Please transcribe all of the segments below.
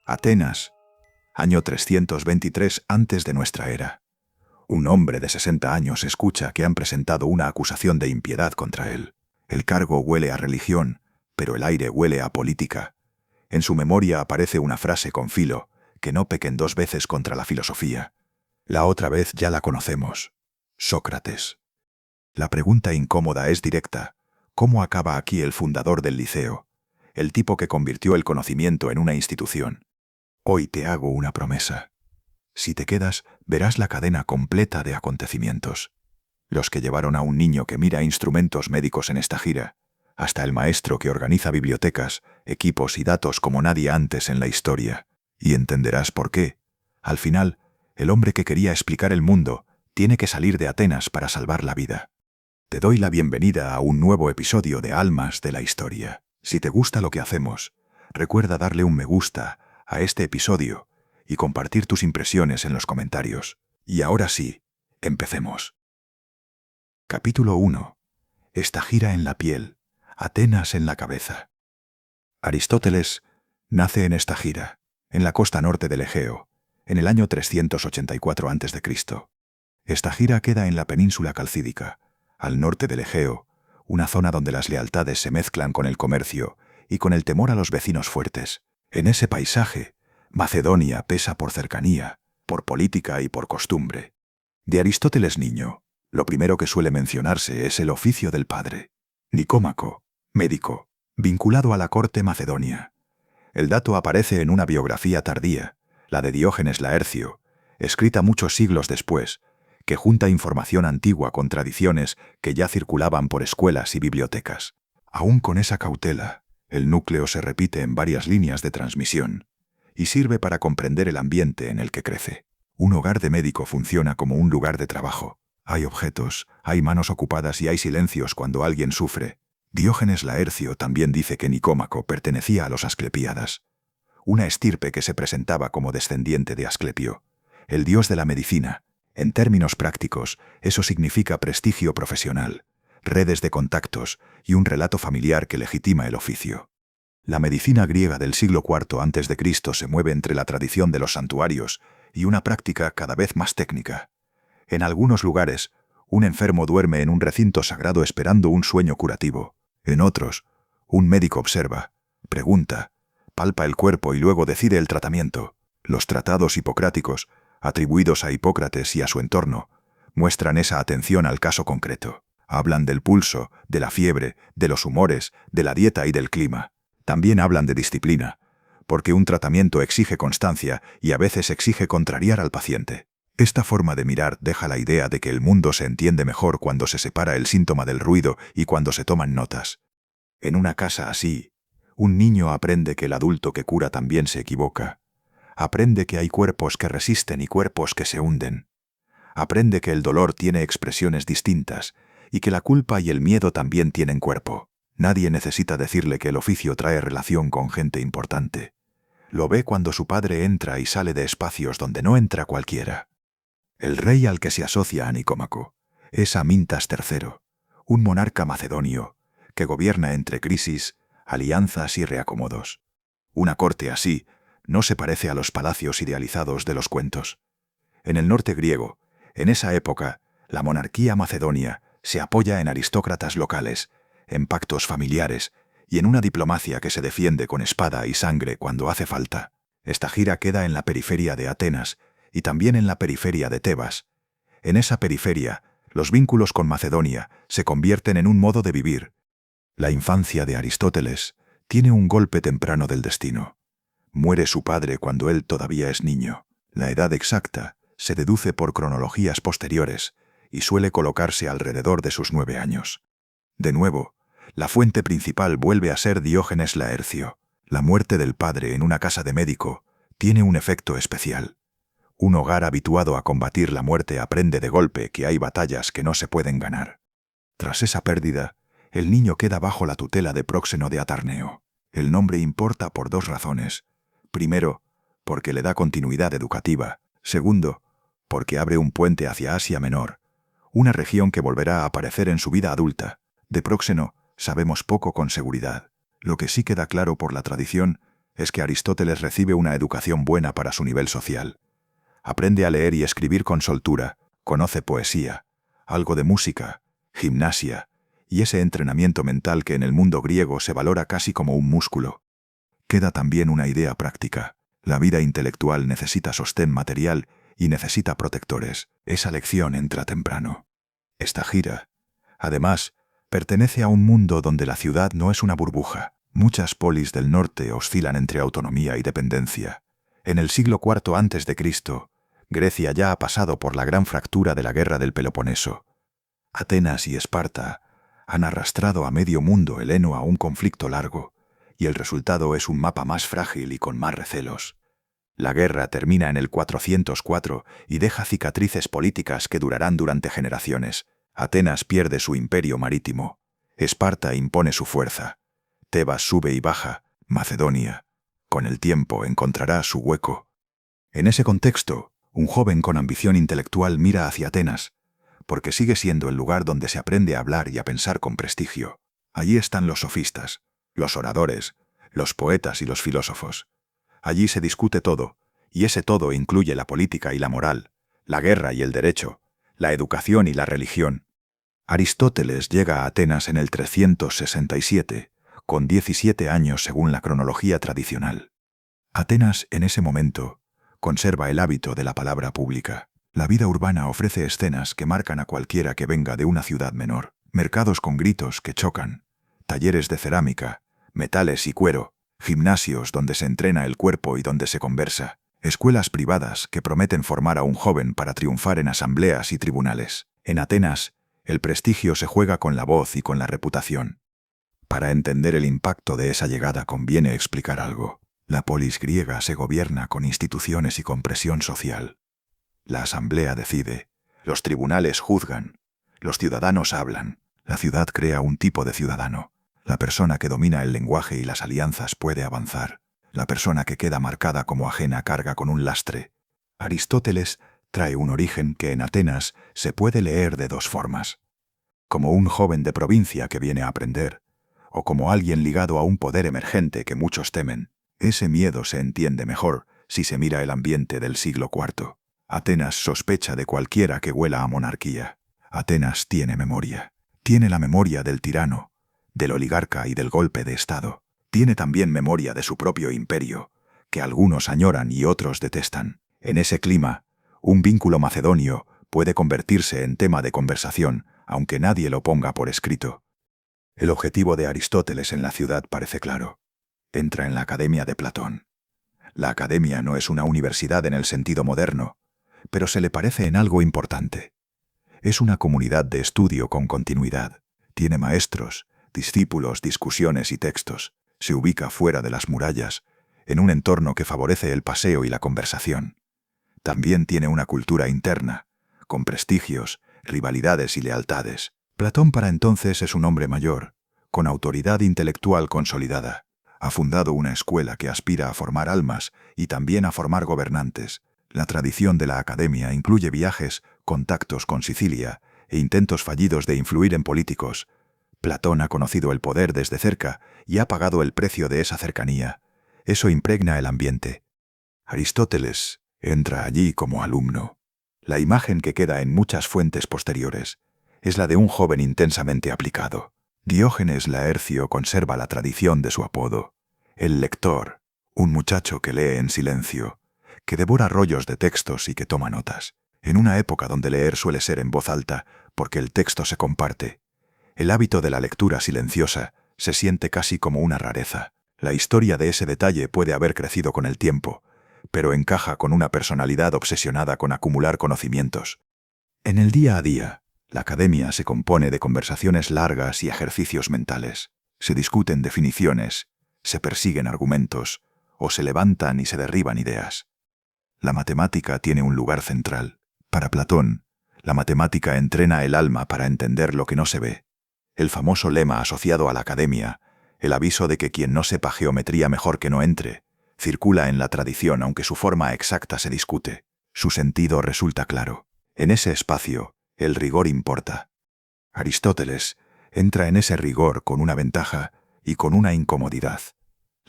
Atenas, año 323 antes de nuestra era. Un hombre de 60 años escucha que han presentado una acusación de impiedad contra él. El cargo huele a religión, pero el aire huele a política. En su memoria aparece una frase con filo, que no pequen dos veces contra la filosofía. La otra vez ya la conocemos. Sócrates. La pregunta incómoda es directa. ¿Cómo acaba aquí el fundador del Liceo? El tipo que convirtió el conocimiento en una institución. Hoy te hago una promesa. Si te quedas, verás la cadena completa de acontecimientos. Los que llevaron a un niño que mira instrumentos médicos en esta gira, hasta el maestro que organiza bibliotecas, equipos y datos como nadie antes en la historia. Y entenderás por qué. Al final, el hombre que quería explicar el mundo tiene que salir de Atenas para salvar la vida. Te doy la bienvenida a un nuevo episodio de Almas de la Historia. Si te gusta lo que hacemos, recuerda darle un me gusta a este episodio y compartir tus impresiones en los comentarios. Y ahora sí, empecemos. Capítulo 1. Esta gira en la piel, Atenas en la cabeza. Aristóteles nace en esta gira, en la costa norte del Egeo, en el año 384 a.C. Esta gira queda en la península calcídica, al norte del Egeo, una zona donde las lealtades se mezclan con el comercio y con el temor a los vecinos fuertes. En ese paisaje, Macedonia pesa por cercanía, por política y por costumbre. De Aristóteles niño, lo primero que suele mencionarse es el oficio del padre. Nicómaco, médico, vinculado a la corte macedonia. El dato aparece en una biografía tardía, la de Diógenes Laercio, escrita muchos siglos después, que junta información antigua con tradiciones que ya circulaban por escuelas y bibliotecas. Aún con esa cautela, el núcleo se repite en varias líneas de transmisión y sirve para comprender el ambiente en el que crece. Un hogar de médico funciona como un lugar de trabajo. Hay objetos, hay manos ocupadas y hay silencios cuando alguien sufre. Diógenes Laercio también dice que Nicómaco pertenecía a los Asclepíadas, una estirpe que se presentaba como descendiente de Asclepio, el dios de la medicina. En términos prácticos, eso significa prestigio profesional, redes de contactos y un relato familiar que legitima el oficio. La medicina griega del siglo IV a.C. se mueve entre la tradición de los santuarios y una práctica cada vez más técnica. En algunos lugares, un enfermo duerme en un recinto sagrado esperando un sueño curativo. En otros, un médico observa, pregunta, palpa el cuerpo y luego decide el tratamiento. Los tratados hipocráticos, atribuidos a Hipócrates y a su entorno, muestran esa atención al caso concreto. Hablan del pulso, de la fiebre, de los humores, de la dieta y del clima. También hablan de disciplina, porque un tratamiento exige constancia y a veces exige contrariar al paciente. Esta forma de mirar deja la idea de que el mundo se entiende mejor cuando se separa el síntoma del ruido y cuando se toman notas. En una casa así, un niño aprende que el adulto que cura también se equivoca. Aprende que hay cuerpos que resisten y cuerpos que se hunden. Aprende que el dolor tiene expresiones distintas y que la culpa y el miedo también tienen cuerpo. Nadie necesita decirle que el oficio trae relación con gente importante. Lo ve cuando su padre entra y sale de espacios donde no entra cualquiera. El rey al que se asocia a Nicómaco es Amintas III, un monarca macedonio que gobierna entre crisis, alianzas y reacomodos. Una corte así no se parece a los palacios idealizados de los cuentos. En el norte griego, en esa época, la monarquía macedonia se apoya en aristócratas locales, en pactos familiares y en una diplomacia que se defiende con espada y sangre cuando hace falta. Esta gira queda en la periferia de Atenas y también en la periferia de Tebas. En esa periferia, los vínculos con Macedonia se convierten en un modo de vivir. La infancia de Aristóteles tiene un golpe temprano del destino. Muere su padre cuando él todavía es niño. La edad exacta se deduce por cronologías posteriores y suele colocarse alrededor de sus 9 años. De nuevo, la fuente principal vuelve a ser Diógenes Laercio. La muerte del padre en una casa de médico tiene un efecto especial. Un hogar habituado a combatir la muerte aprende de golpe que hay batallas que no se pueden ganar. Tras esa pérdida, el niño queda bajo la tutela de Próxeno de Atarneo. El nombre importa por 2 razones. Primero, porque le da continuidad educativa. Segundo, porque abre un puente hacia Asia Menor, una región que volverá a aparecer en su vida adulta. De Próxeno sabemos poco con seguridad. Lo que sí queda claro por la tradición es que Aristóteles recibe una educación buena para su nivel social. Aprende a leer y escribir con soltura, conoce poesía, algo de música, gimnasia, y ese entrenamiento mental que en el mundo griego se valora casi como un músculo. Queda también una idea práctica. La vida intelectual necesita sostén material y necesita protectores. Esa lección entra temprano. Esta gira, además, pertenece a un mundo donde la ciudad no es una burbuja. Muchas polis del norte oscilan entre autonomía y dependencia. En el siglo IV a.C., Grecia ya ha pasado por la gran fractura de la guerra del Peloponeso. Atenas y Esparta han arrastrado a medio mundo heleno a un conflicto largo, y el resultado es un mapa más frágil y con más recelos. La guerra termina en el 404 y deja cicatrices políticas que durarán durante generaciones. Atenas pierde su imperio marítimo. Esparta impone su fuerza. Tebas sube y baja. Macedonia, con el tiempo, encontrará su hueco. En ese contexto, un joven con ambición intelectual mira hacia Atenas, porque sigue siendo el lugar donde se aprende a hablar y a pensar con prestigio. Allí están los sofistas, los oradores, los poetas y los filósofos. Allí se discute todo, y ese todo incluye la política y la moral, la guerra y el derecho, la educación y la religión. Aristóteles llega a Atenas en el 367, con 17 años según la cronología tradicional. Atenas, en ese momento, conserva el hábito de la palabra pública. La vida urbana ofrece escenas que marcan a cualquiera que venga de una ciudad menor. Mercados con gritos que chocan, talleres de cerámica, metales y cuero, gimnasios donde se entrena el cuerpo y donde se conversa, escuelas privadas que prometen formar a un joven para triunfar en asambleas y tribunales. En Atenas, el prestigio se juega con la voz y con la reputación. Para entender el impacto de esa llegada conviene explicar algo. La polis griega se gobierna con instituciones y con presión social. La asamblea decide, los tribunales juzgan, los ciudadanos hablan. La ciudad crea un tipo de ciudadano. La persona que domina el lenguaje y las alianzas puede avanzar. La persona que queda marcada como ajena carga con un lastre. Aristóteles trae un origen que en Atenas se puede leer de dos formas. Como un joven de provincia que viene a aprender, o como alguien ligado a un poder emergente que muchos temen. Ese miedo se entiende mejor si se mira el ambiente del siglo IV. Atenas sospecha de cualquiera que huela a monarquía. Atenas tiene memoria. Tiene la memoria del tirano, del oligarca y del golpe de Estado. Tiene también memoria de su propio imperio, que algunos añoran y otros detestan. En ese clima, un vínculo macedonio puede convertirse en tema de conversación, aunque nadie lo ponga por escrito. El objetivo de Aristóteles en la ciudad parece claro. Entra en la Academia de Platón. La Academia no es una universidad en el sentido moderno, pero se le parece en algo importante. Es una comunidad de estudio con continuidad. Tiene maestros, discípulos, discusiones y textos. Se ubica fuera de las murallas, en un entorno que favorece el paseo y la conversación. También tiene una cultura interna, con prestigios, rivalidades y lealtades. Platón para entonces es un hombre mayor, con autoridad intelectual consolidada. Ha fundado una escuela que aspira a formar almas y también a formar gobernantes. La tradición de la academia incluye viajes, contactos con Sicilia e intentos fallidos de influir en políticos. Platón ha conocido el poder desde cerca y ha pagado el precio de esa cercanía. Eso impregna el ambiente. Aristóteles entra allí como alumno. La imagen que queda en muchas fuentes posteriores es la de un joven intensamente aplicado. Diógenes Laercio conserva la tradición de su apodo. El lector, un muchacho que lee en silencio, que devora rollos de textos y que toma notas. En una época donde leer suele ser en voz alta, porque el texto se comparte, el hábito de la lectura silenciosa se siente casi como una rareza. La historia de ese detalle puede haber crecido con el tiempo, pero encaja con una personalidad obsesionada con acumular conocimientos. En el día a día, la academia se compone de conversaciones largas y ejercicios mentales. Se discuten definiciones, se persiguen argumentos, o se levantan y se derriban ideas. La matemática tiene un lugar central. Para Platón, la matemática entrena el alma para entender lo que no se ve. El famoso lema asociado a la academia, el aviso de que quien no sepa geometría mejor que no entre, circula en la tradición aunque su forma exacta se discute. Su sentido resulta claro. En ese espacio, el rigor importa. Aristóteles entra en ese rigor con una ventaja y con una incomodidad.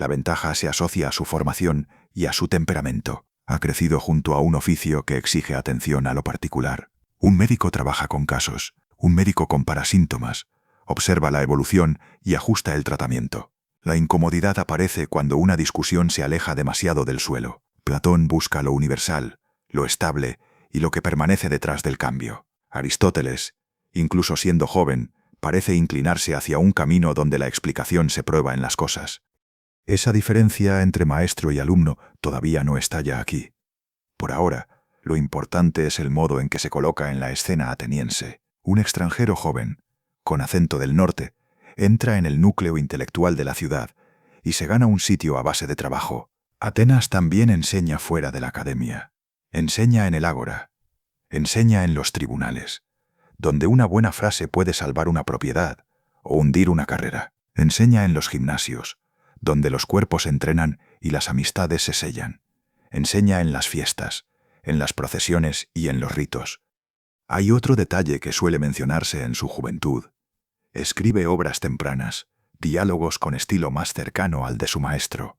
La ventaja se asocia a su formación y a su temperamento. Ha crecido junto a un oficio que exige atención a lo particular. Un médico trabaja con casos, un médico compara síntomas, observa la evolución y ajusta el tratamiento. La incomodidad aparece cuando una discusión se aleja demasiado del suelo. Platón busca lo universal, lo estable y lo que permanece detrás del cambio. Aristóteles, incluso siendo joven, parece inclinarse hacia un camino donde la explicación se prueba en las cosas. Esa diferencia entre maestro y alumno todavía no estalla aquí. Por ahora, lo importante es el modo en que se coloca en la escena ateniense. Un extranjero joven, con acento del norte, entra en el núcleo intelectual de la ciudad y se gana un sitio a base de trabajo. Atenas también enseña fuera de la academia. Enseña en el ágora. Enseña en los tribunales, donde una buena frase puede salvar una propiedad o hundir una carrera. Enseña en los gimnasios, donde los cuerpos entrenan y las amistades se sellan. Enseña en las fiestas, en las procesiones y en los ritos. Hay otro detalle que suele mencionarse en su juventud. Escribe obras tempranas, diálogos con estilo más cercano al de su maestro.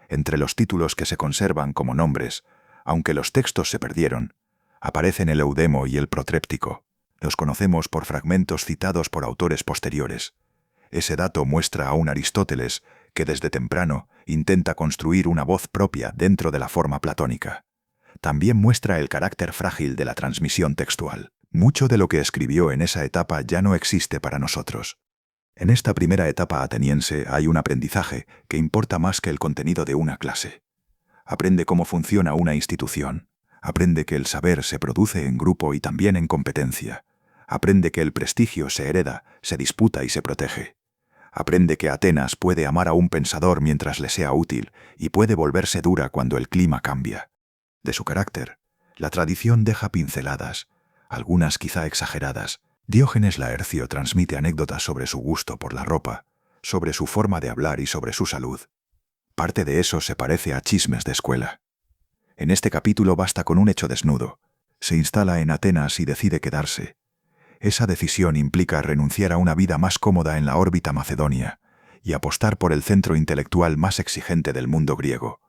Entre los títulos que se conservan como nombres, aunque los textos se perdieron, aparecen el Eudemo y el Protréptico. Los conocemos por fragmentos citados por autores posteriores. Ese dato muestra a un Aristóteles que desde temprano intenta construir una voz propia dentro de la forma platónica. También muestra el carácter frágil de la transmisión textual. Mucho de lo que escribió en esa etapa ya no existe para nosotros. En esta primera etapa ateniense hay un aprendizaje que importa más que el contenido de una clase. Aprende cómo funciona una institución. Aprende que el saber se produce en grupo y también en competencia. Aprende que el prestigio se hereda, se disputa y se protege. Aprende que Atenas puede amar a un pensador mientras le sea útil y puede volverse dura cuando el clima cambia. De su carácter, la tradición deja pinceladas, algunas quizá exageradas. Diógenes Laercio transmite anécdotas sobre su gusto por la ropa, sobre su forma de hablar y sobre su salud. Parte de eso se parece a chismes de escuela. En este capítulo basta con un hecho desnudo. Se instala en Atenas y decide quedarse. Esa decisión implica renunciar a una vida más cómoda en la órbita macedonia y apostar por el centro intelectual más exigente del mundo griego.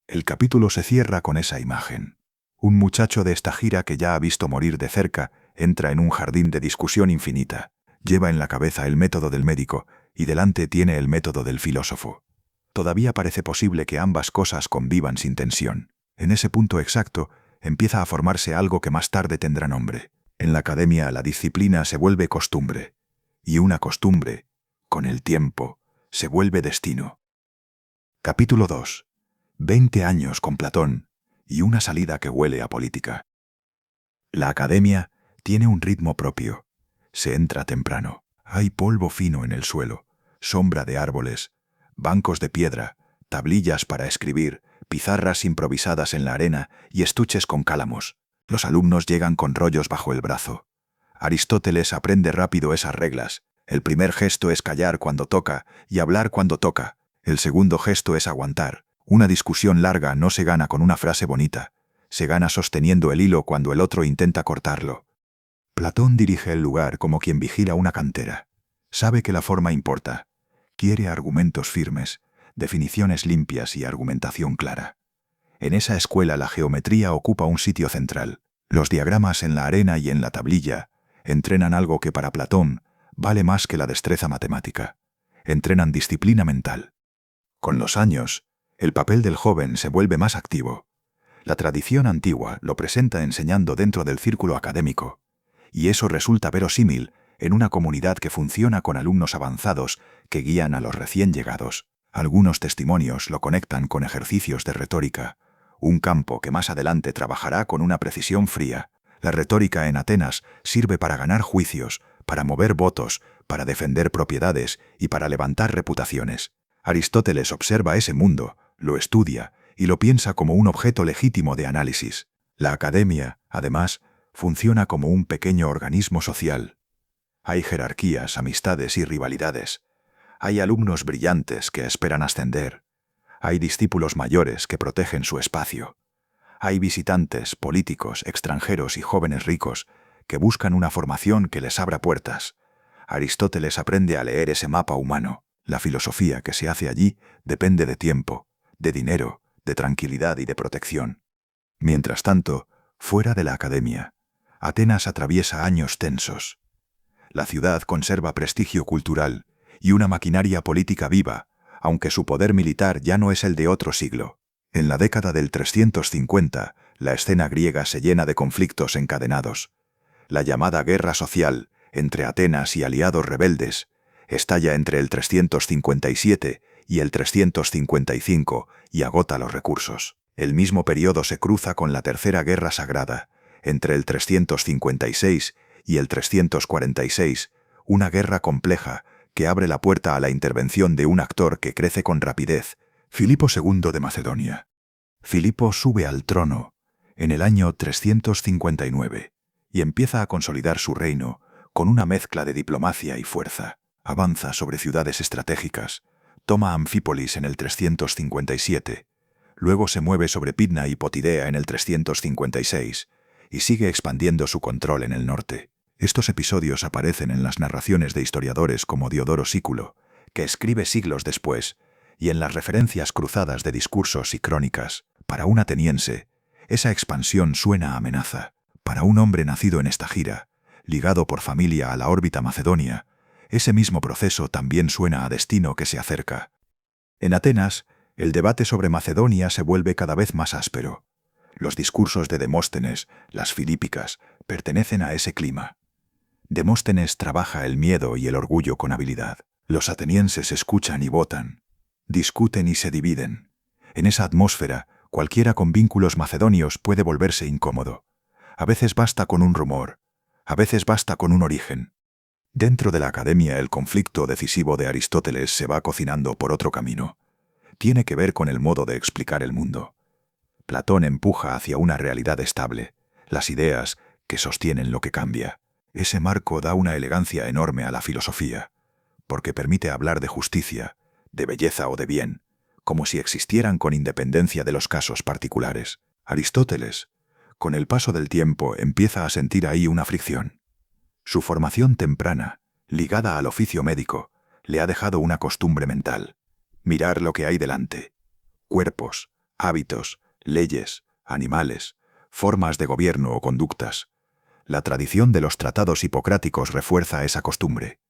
El capítulo se cierra con esa imagen. Un muchacho de esta gira que ya ha visto morir de cerca entra en un jardín de discusión infinita. Lleva en la cabeza el método del médico y delante tiene el método del filósofo. Todavía parece posible que ambas cosas convivan sin tensión. En ese punto exacto empieza a formarse algo que más tarde tendrá nombre. En la academia la disciplina se vuelve costumbre, y una costumbre, con el tiempo, se vuelve destino. Capítulo 2. 20 años con Platón y una salida que huele a política. La academia tiene un ritmo propio. Se entra temprano. Hay polvo fino en el suelo, sombra de árboles, bancos de piedra, tablillas para escribir, pizarras improvisadas en la arena y estuches con cálamos. Los alumnos llegan con rollos bajo el brazo. Aristóteles aprende rápido esas reglas. El primer gesto es callar cuando toca y hablar cuando toca. El segundo gesto es aguantar. Una discusión larga no se gana con una frase bonita. Se gana sosteniendo el hilo cuando el otro intenta cortarlo. Platón dirige el lugar como quien vigila una cantera. Sabe que la forma importa. Quiere argumentos firmes, definiciones limpias y argumentación clara. En esa escuela la geometría ocupa un sitio central. Los diagramas en la arena y en la tablilla entrenan algo que para Platón vale más que la destreza matemática. Entrenan disciplina mental. Con los años, el papel del joven se vuelve más activo. La tradición antigua lo presenta enseñando dentro del círculo académico, y eso resulta verosímil en una comunidad que funciona con alumnos avanzados que guían a los recién llegados. Algunos testimonios lo conectan con ejercicios de retórica, un campo que más adelante trabajará con una precisión fría. La retórica en Atenas sirve para ganar juicios, para mover votos, para defender propiedades y para levantar reputaciones. Aristóteles observa ese mundo, lo estudia y lo piensa como un objeto legítimo de análisis. La academia, además, funciona como un pequeño organismo social. Hay jerarquías, amistades y rivalidades. Hay alumnos brillantes que esperan ascender. Hay discípulos mayores que protegen su espacio. Hay visitantes, políticos, extranjeros y jóvenes ricos que buscan una formación que les abra puertas. Aristóteles aprende a leer ese mapa humano. La filosofía que se hace allí depende de tiempo, de dinero, de tranquilidad y de protección. Mientras tanto, fuera de la academia, Atenas atraviesa años tensos. La ciudad conserva prestigio cultural y una maquinaria política viva, aunque su poder militar ya no es el de otro siglo. En la década del 350, la escena griega se llena de conflictos encadenados. La llamada guerra social entre Atenas y aliados rebeldes estalla entre el 357 y el 355 y agota los recursos. El mismo periodo se cruza con la Tercera Guerra Sagrada, entre el 356 y el 346, una guerra compleja que abre la puerta a la intervención de un actor que crece con rapidez, Filipo II de Macedonia. Filipo sube al trono en el año 359 y empieza a consolidar su reino con una mezcla de diplomacia y fuerza. Avanza sobre ciudades estratégicas, toma Anfípolis en el 357, luego se mueve sobre Pidna y Potidea en el 356 y sigue expandiendo su control en el norte. Estos episodios aparecen en las narraciones de historiadores como Diodoro Sículo, que escribe siglos después, y en las referencias cruzadas de discursos y crónicas. Para un ateniense, esa expansión suena a amenaza. Para un hombre nacido en esta gira, ligado por familia a la órbita macedonia, ese mismo proceso también suena a destino que se acerca. En Atenas, el debate sobre Macedonia se vuelve cada vez más áspero. Los discursos de Demóstenes, las Filípicas, pertenecen a ese clima. Demóstenes trabaja el miedo y el orgullo con habilidad. Los atenienses escuchan y votan, discuten y se dividen. En esa atmósfera, cualquiera con vínculos macedonios puede volverse incómodo. A veces basta con un rumor, a veces basta con un origen. Dentro de la academia, el conflicto decisivo de Aristóteles se va cocinando por otro camino. Tiene que ver con el modo de explicar el mundo. Platón empuja hacia una realidad estable, las ideas que sostienen lo que cambia. Ese marco da una elegancia enorme a la filosofía, porque permite hablar de justicia, de belleza o de bien, como si existieran con independencia de los casos particulares. Aristóteles, con el paso del tiempo, empieza a sentir ahí una fricción. Su formación temprana, ligada al oficio médico, le ha dejado una costumbre mental: mirar lo que hay delante. Cuerpos, hábitos, leyes, animales, formas de gobierno o conductas. La tradición de los tratados hipocráticos refuerza esa costumbre.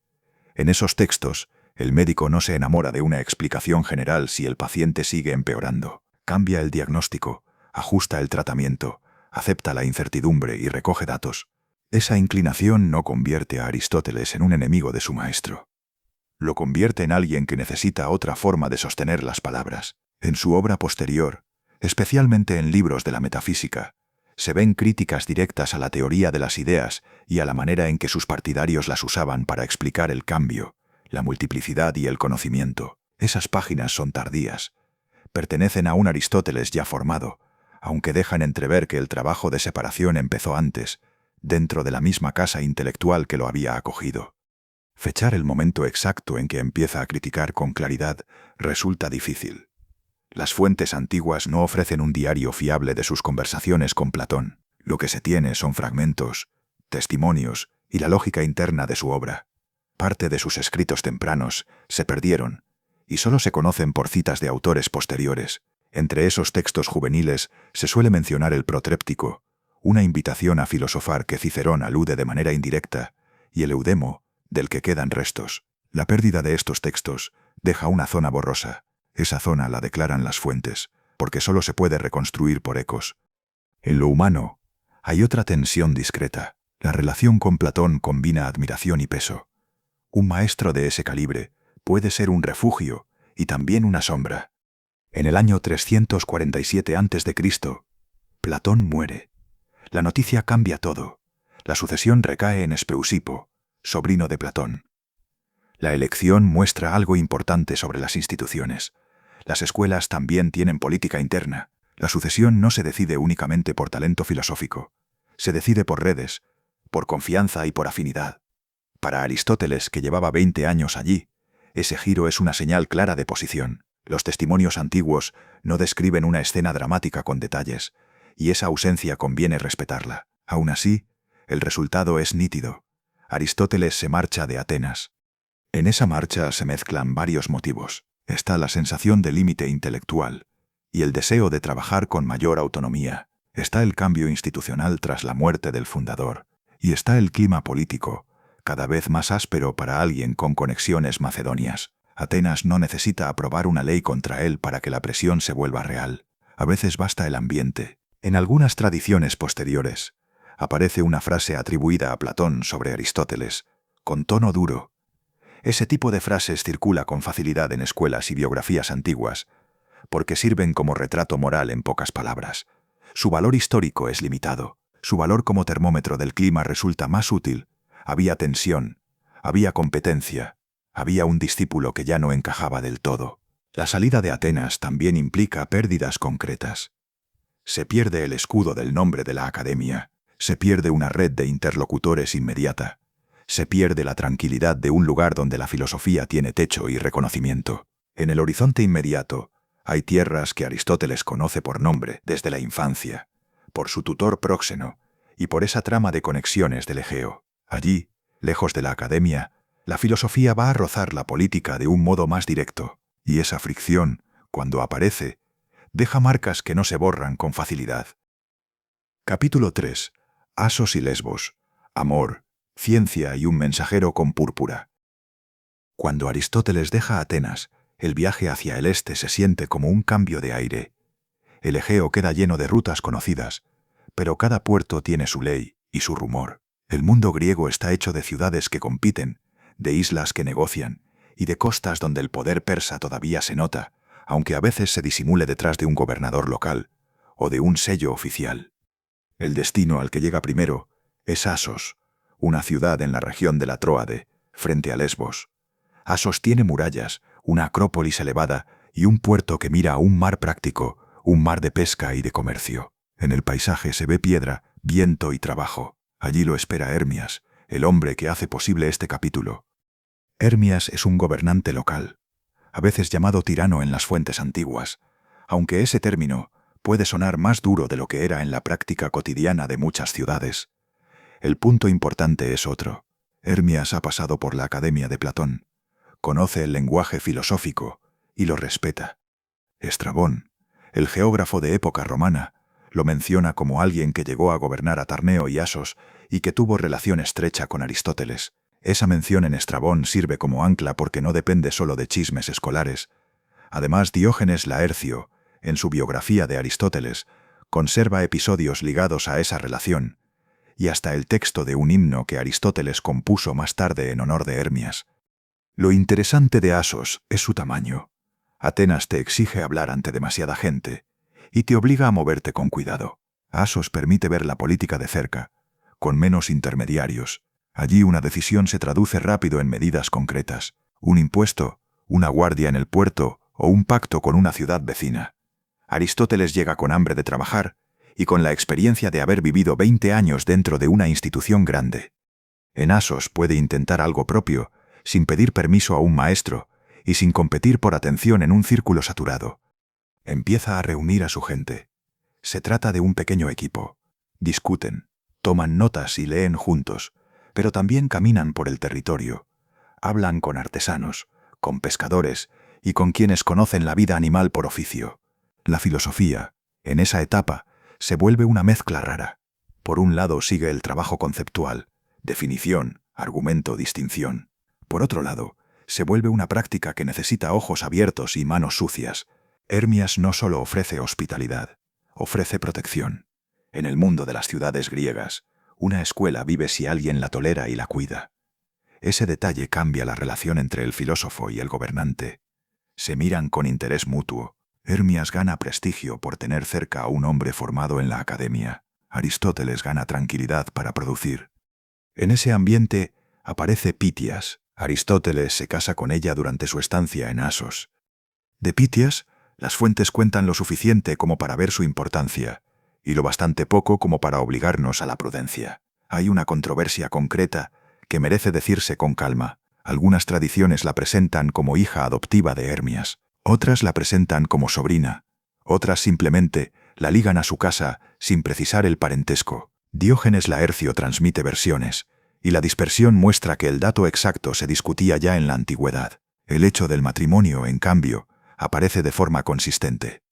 En esos textos, el médico no se enamora de una explicación general si el paciente sigue empeorando. Cambia el diagnóstico, ajusta el tratamiento, acepta la incertidumbre y recoge datos. Esa inclinación no convierte a Aristóteles en un enemigo de su maestro. Lo convierte en alguien que necesita otra forma de sostener las palabras. En su obra posterior, especialmente en libros de la metafísica, se ven críticas directas a la teoría de las ideas y a la manera en que sus partidarios las usaban para explicar el cambio, la multiplicidad y el conocimiento. Esas páginas son tardías. Pertenecen a un Aristóteles ya formado, aunque dejan entrever que el trabajo de separación empezó antes, dentro de la misma casa intelectual que lo había acogido. Fechar el momento exacto en que empieza a criticar con claridad resulta difícil. Las fuentes antiguas no ofrecen un diario fiable de sus conversaciones con Platón. Lo que se tiene son fragmentos, testimonios y la lógica interna de su obra. Parte de sus escritos tempranos se perdieron y solo se conocen por citas de autores posteriores. Entre esos textos juveniles se suele mencionar el Protréptico, una invitación a filosofar que Cicerón alude de manera indirecta, y el Eudemo, del que quedan restos. La pérdida de estos textos deja una zona borrosa. Esa zona la declaran las fuentes, porque solo se puede reconstruir por ecos. En lo humano, hay otra tensión discreta. La relación con Platón combina admiración y peso. Un maestro de ese calibre puede ser un refugio y también una sombra. En el año 347 a.C., Platón muere. La noticia cambia todo. La sucesión recae en Espeusipo, sobrino de Platón. La elección muestra algo importante sobre las instituciones. Las escuelas también tienen política interna. La sucesión no se decide únicamente por talento filosófico. Se decide por redes, por confianza y por afinidad. Para Aristóteles, que llevaba 20 años allí, ese giro es una señal clara de posición. Los testimonios antiguos no describen una escena dramática con detalles, y esa ausencia conviene respetarla. Aún así, el resultado es nítido. Aristóteles se marcha de Atenas. En esa marcha se mezclan varios motivos. Está la sensación de límite intelectual y el deseo de trabajar con mayor autonomía. Está el cambio institucional tras la muerte del fundador. Y está el clima político, cada vez más áspero para alguien con conexiones macedonias. Atenas no necesita aprobar una ley contra él para que la presión se vuelva real. A veces basta el ambiente. En algunas tradiciones posteriores, aparece una frase atribuida a Platón sobre Aristóteles, con tono duro. Ese tipo de frases circula con facilidad en escuelas y biografías antiguas, porque sirven como retrato moral en pocas palabras. Su valor histórico es limitado. Su valor como termómetro del clima resulta más útil. Había tensión, había competencia, había un discípulo que ya no encajaba del todo. La salida de Atenas también implica pérdidas concretas. Se pierde el escudo del nombre de la academia, se pierde una red de interlocutores inmediata, se pierde la tranquilidad de un lugar donde la filosofía tiene techo y reconocimiento. En el horizonte inmediato, hay tierras que Aristóteles conoce por nombre desde la infancia, por su tutor Próxeno y por esa trama de conexiones del Egeo. Allí, lejos de la academia, la filosofía va a rozar la política de un modo más directo, y esa fricción, cuando aparece, deja marcas que no se borran con facilidad. Capítulo 3. Asos y Lesbos. Amor, ciencia y un mensajero con púrpura. Cuando Aristóteles deja Atenas, el viaje hacia el este se siente como un cambio de aire. El Egeo queda lleno de rutas conocidas, pero cada puerto tiene su ley y su rumor. El mundo griego está hecho de ciudades que compiten, de islas que negocian, y de costas donde el poder persa todavía se nota, aunque a veces se disimule detrás de un gobernador local o de un sello oficial. El destino al que llega primero es Asos, una ciudad en la región de la Tróade, frente a Lesbos. Asos tiene murallas, una acrópolis elevada y un puerto que mira a un mar práctico, un mar de pesca y de comercio. En el paisaje se ve piedra, viento y trabajo. Allí lo espera Hermias, el hombre que hace posible este capítulo. Hermias es un gobernante local, a veces llamado tirano en las fuentes antiguas, aunque ese término puede sonar más duro de lo que era en la práctica cotidiana de muchas ciudades. El punto importante es otro. Hermias ha pasado por la Academia de Platón, conoce el lenguaje filosófico y lo respeta. Estrabón, el geógrafo de época romana, lo menciona como alguien que llegó a gobernar a Tarneo y Asos y que tuvo relación estrecha con Aristóteles. Esa mención en Estrabón sirve como ancla porque no depende solo de chismes escolares. Además, Diógenes Laercio, en su biografía de Aristóteles, conserva episodios ligados a esa relación, y hasta el texto de un himno que Aristóteles compuso más tarde en honor de Hermias. Lo interesante de Asos es su tamaño. Atenas te exige hablar ante demasiada gente y te obliga a moverte con cuidado. Asos permite ver la política de cerca, con menos intermediarios. Allí una decisión se traduce rápido en medidas concretas. Un impuesto, una guardia en el puerto o un pacto con una ciudad vecina. Aristóteles llega con hambre de trabajar y con la experiencia de haber vivido 20 años dentro de una institución grande. En Asos puede intentar algo propio, sin pedir permiso a un maestro y sin competir por atención en un círculo saturado. Empieza a reunir a su gente. Se trata de un pequeño equipo. Discuten, toman notas y leen juntos, pero también caminan por el territorio. Hablan con artesanos, con pescadores y con quienes conocen la vida animal por oficio. La filosofía, en esa etapa, se vuelve una mezcla rara. Por un lado sigue el trabajo conceptual, definición, argumento, distinción. Por otro lado, se vuelve una práctica que necesita ojos abiertos y manos sucias. Hermias no solo ofrece hospitalidad, ofrece protección. En el mundo de las ciudades griegas, una escuela vive si alguien la tolera y la cuida. Ese detalle cambia la relación entre el filósofo y el gobernante. Se miran con interés mutuo. Hermias gana prestigio por tener cerca a un hombre formado en la academia. Aristóteles gana tranquilidad para producir. En ese ambiente aparece Pitias. Aristóteles se casa con ella durante su estancia en Asos. De Pitias, las fuentes cuentan lo suficiente como para ver su importancia, y lo bastante poco como para obligarnos a la prudencia. Hay una controversia concreta que merece decirse con calma. Algunas tradiciones la presentan como hija adoptiva de Hermias, otras la presentan como sobrina, otras simplemente la ligan a su casa sin precisar el parentesco. Diógenes Laercio transmite versiones, y la dispersión muestra que el dato exacto se discutía ya en la antigüedad. El hecho del matrimonio, en cambio, aparece de forma consistente.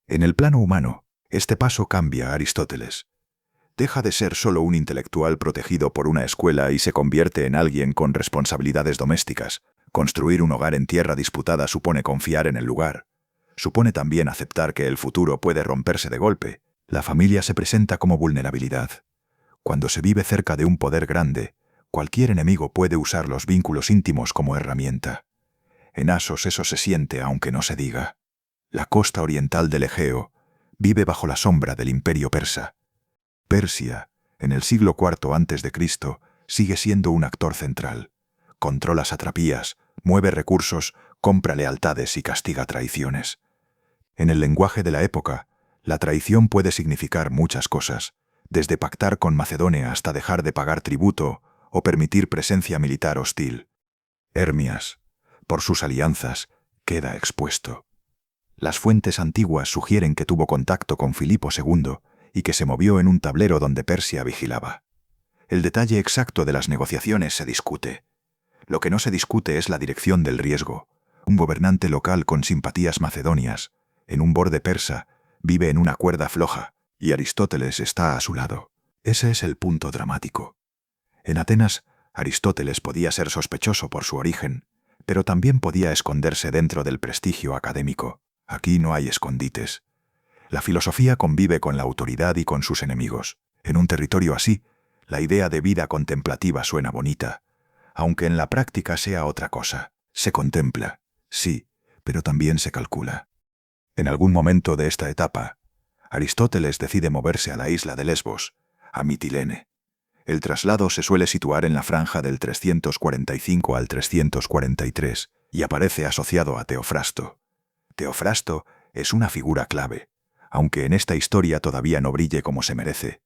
En el plano humano, este paso cambia a Aristóteles. Deja de ser solo un intelectual protegido por una escuela y se convierte en alguien con responsabilidades domésticas. Construir un hogar en tierra disputada supone confiar en el lugar. Supone también aceptar que el futuro puede romperse de golpe. La familia se presenta como vulnerabilidad. Cuando se vive cerca de un poder grande, cualquier enemigo puede usar los vínculos íntimos como herramienta. En Asos eso se siente aunque no se diga. La costa oriental del Egeo vive bajo la sombra del imperio persa. Persia, en el siglo IV a.C., sigue siendo un actor central. Controla satrapías, mueve recursos, compra lealtades y castiga traiciones. En el lenguaje de la época, la traición puede significar muchas cosas, desde pactar con Macedonia hasta dejar de pagar tributo o permitir presencia militar hostil. Hermias, por sus alianzas, queda expuesto. Las fuentes antiguas sugieren que tuvo contacto con Filipo II y que se movió en un tablero donde Persia vigilaba. El detalle exacto de las negociaciones se discute. Lo que no se discute es la dirección del riesgo. Un gobernante local con simpatías macedonias, en un borde persa, vive en una cuerda floja, y Aristóteles está a su lado. Ese es el punto dramático. En Atenas, Aristóteles podía ser sospechoso por su origen, pero también podía esconderse dentro del prestigio académico. Aquí no hay escondites. La filosofía convive con la autoridad y con sus enemigos. En un territorio así, la idea de vida contemplativa suena bonita, aunque en la práctica sea otra cosa. Se contempla, sí, pero también se calcula. En algún momento de esta etapa, Aristóteles decide moverse a la isla de Lesbos, a Mitilene. El traslado se suele situar en la franja del 345 al 343 y aparece asociado a Teofrasto. Teofrasto es una figura clave, aunque en esta historia todavía no brille como se merece.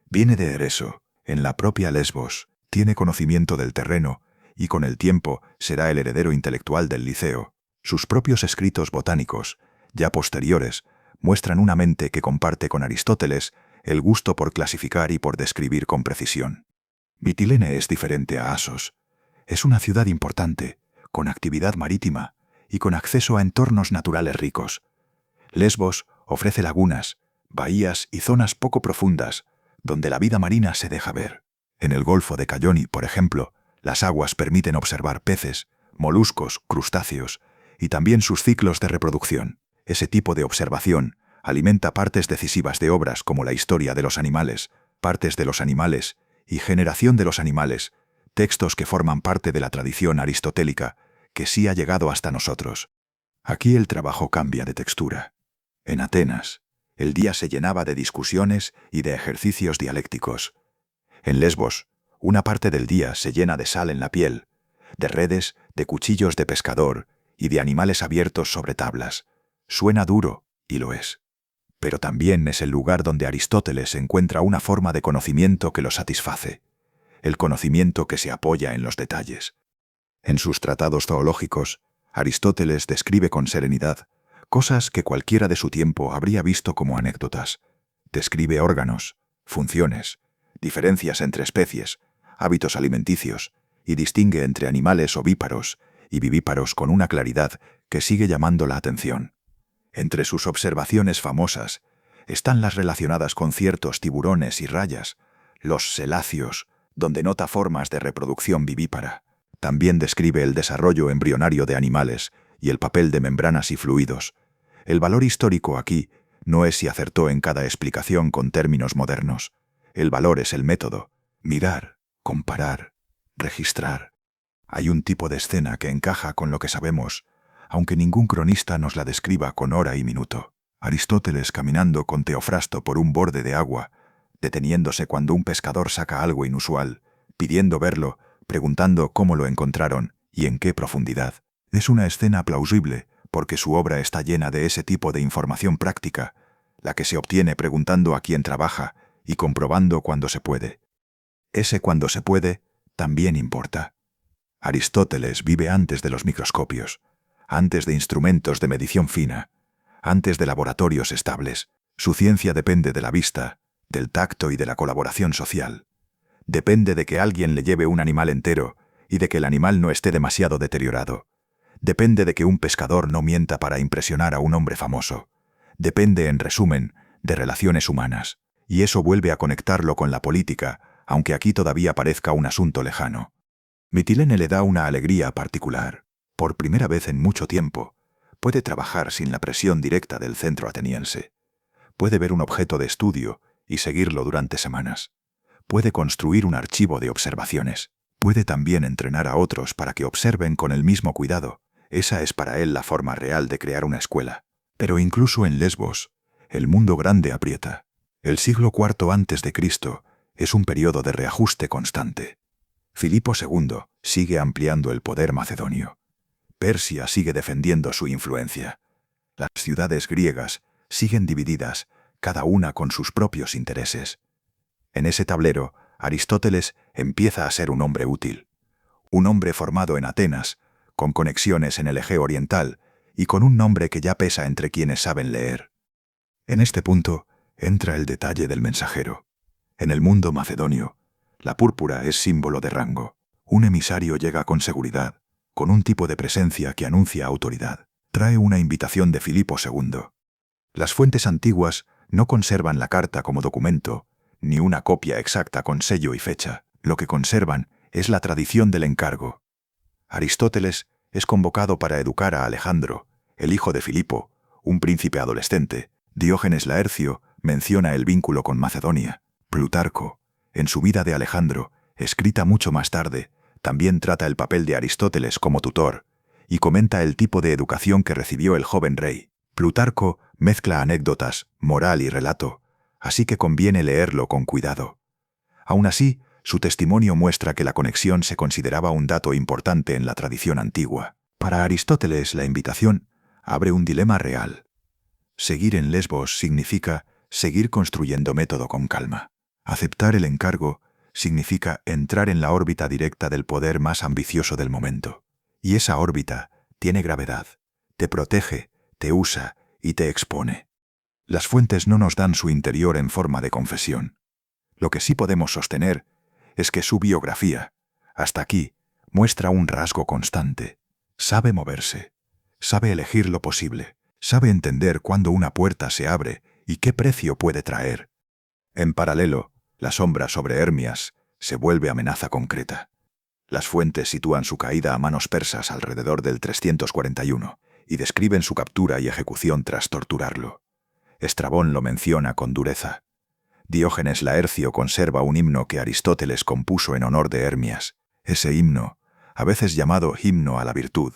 Viene de Ereso, en la propia Lesbos, tiene conocimiento del terreno y con el tiempo será el heredero intelectual del Liceo. Sus propios escritos botánicos, ya posteriores, muestran una mente que comparte con Aristóteles el gusto por clasificar y por describir con precisión. Mitilene es diferente a Asos. Es una ciudad importante, con actividad marítima y con acceso a entornos naturales ricos. Lesbos ofrece lagunas, bahías y zonas poco profundas, donde la vida marina se deja ver. En el Golfo de Cayoni, por ejemplo, las aguas permiten observar peces, moluscos, crustáceos y también sus ciclos de reproducción. Ese tipo de observación alimenta partes decisivas de obras como La historia de los animales, Partes de los animales y Generación de los animales, textos que forman parte de la tradición aristotélica, que sí ha llegado hasta nosotros. Aquí el trabajo cambia de textura. En Atenas, el día se llenaba de discusiones y de ejercicios dialécticos. En Lesbos, una parte del día se llena de sal en la piel, de redes, de cuchillos de pescador y de animales abiertos sobre tablas. Suena duro, y lo es. Pero también es el lugar donde Aristóteles encuentra una forma de conocimiento que lo satisface, el conocimiento que se apoya en los detalles. En sus tratados zoológicos, Aristóteles describe con serenidad cosas que cualquiera de su tiempo habría visto como anécdotas. Describe órganos, funciones, diferencias entre especies, hábitos alimenticios, y distingue entre animales ovíparos y vivíparos con una claridad que sigue llamando la atención. Entre sus observaciones famosas están las relacionadas con ciertos tiburones y rayas, los celáceos, donde nota formas de reproducción vivípara. También describe el desarrollo embrionario de animales y el papel de membranas y fluidos. El valor histórico aquí no es si acertó en cada explicación con términos modernos. El valor es el método: mirar, comparar, registrar. Hay un tipo de escena que encaja con lo que sabemos, aunque ningún cronista nos la describa con hora y minuto. Aristóteles caminando con Teofrasto por un borde de agua, deteniéndose cuando un pescador saca algo inusual, pidiendo verlo, preguntando cómo lo encontraron y en qué profundidad. Es una escena plausible porque su obra está llena de ese tipo de información práctica, la que se obtiene preguntando a quien trabaja y comprobando cuando se puede. Ese cuando se puede también importa. Aristóteles vive antes de los microscopios, antes de instrumentos de medición fina, antes de laboratorios estables. Su ciencia depende de la vista, del tacto y de la colaboración social. Depende de que alguien le lleve un animal entero y de que el animal no esté demasiado deteriorado. Depende de que un pescador no mienta para impresionar a un hombre famoso. Depende, en resumen, de relaciones humanas. Y eso vuelve a conectarlo con la política, aunque aquí todavía parezca un asunto lejano. Mitilene le da una alegría particular. Por primera vez en mucho tiempo, puede trabajar sin la presión directa del centro ateniense. Puede ver un objeto de estudio y seguirlo durante semanas. Puede construir un archivo de observaciones. Puede también entrenar a otros para que observen con el mismo cuidado. Esa es para él la forma real de crear una escuela. Pero incluso en Lesbos, el mundo grande aprieta. El siglo IV a.C. es un periodo de reajuste constante. Filipo II sigue ampliando el poder macedonio. Persia sigue defendiendo su influencia. Las ciudades griegas siguen divididas, cada una con sus propios intereses. En ese tablero, Aristóteles empieza a ser un hombre útil. Un hombre formado en Atenas, con conexiones en el Egeo Oriental y con un nombre que ya pesa entre quienes saben leer. En este punto entra el detalle del mensajero. En el mundo macedonio, la púrpura es símbolo de rango. Un emisario llega con seguridad, con un tipo de presencia que anuncia autoridad. Trae una invitación de Filipo II. Las fuentes antiguas no conservan la carta como documento, ni una copia exacta con sello y fecha. Lo que conservan es la tradición del encargo. Aristóteles es convocado para educar a Alejandro, el hijo de Filipo, un príncipe adolescente. Diógenes Laercio menciona el vínculo con Macedonia. Plutarco, en su vida de Alejandro, escrita mucho más tarde, también trata el papel de Aristóteles como tutor y comenta el tipo de educación que recibió el joven rey. Plutarco mezcla anécdotas, moral y relato, así que conviene leerlo con cuidado. Aún así, su testimonio muestra que la conexión se consideraba un dato importante en la tradición antigua. Para Aristóteles, la invitación abre un dilema real. Seguir en Lesbos significa seguir construyendo método con calma. Aceptar el encargo significa entrar en la órbita directa del poder más ambicioso del momento. Y esa órbita tiene gravedad, te protege, te usa y te expone. Las fuentes no nos dan su interior en forma de confesión. Lo que sí podemos sostener es que su biografía, hasta aquí, muestra un rasgo constante. Sabe moverse, sabe elegir lo posible, sabe entender cuándo una puerta se abre y qué precio puede traer. En paralelo, la sombra sobre Hermias se vuelve amenaza concreta. Las fuentes sitúan su caída a manos persas alrededor del 341 y describen su captura y ejecución tras torturarlo. Estrabón lo menciona con dureza. Diógenes Laercio conserva un himno que Aristóteles compuso en honor de Hermias. Ese himno, a veces llamado himno a la virtud,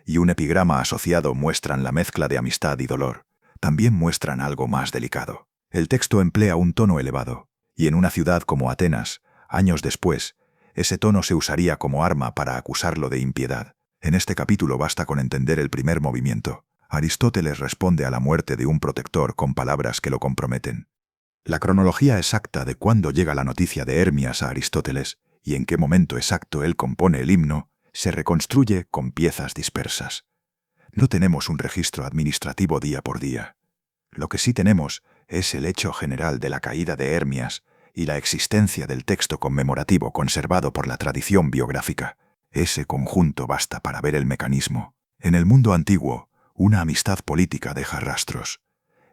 y un epigrama asociado muestran la mezcla de amistad y dolor. También muestran algo más delicado. El texto emplea un tono elevado, y en una ciudad como Atenas, años después, ese tono se usaría como arma para acusarlo de impiedad. En este capítulo basta con entender el primer movimiento. Aristóteles responde a la muerte de un protector con palabras que lo comprometen. La cronología exacta de cuándo llega la noticia de Hermias a Aristóteles y en qué momento exacto él compone el himno se reconstruye con piezas dispersas. No tenemos un registro administrativo día por día. Lo que sí tenemos es el hecho general de la caída de Hermias y la existencia del texto conmemorativo conservado por la tradición biográfica. Ese conjunto basta para ver el mecanismo. En el mundo antiguo, una amistad política deja rastros.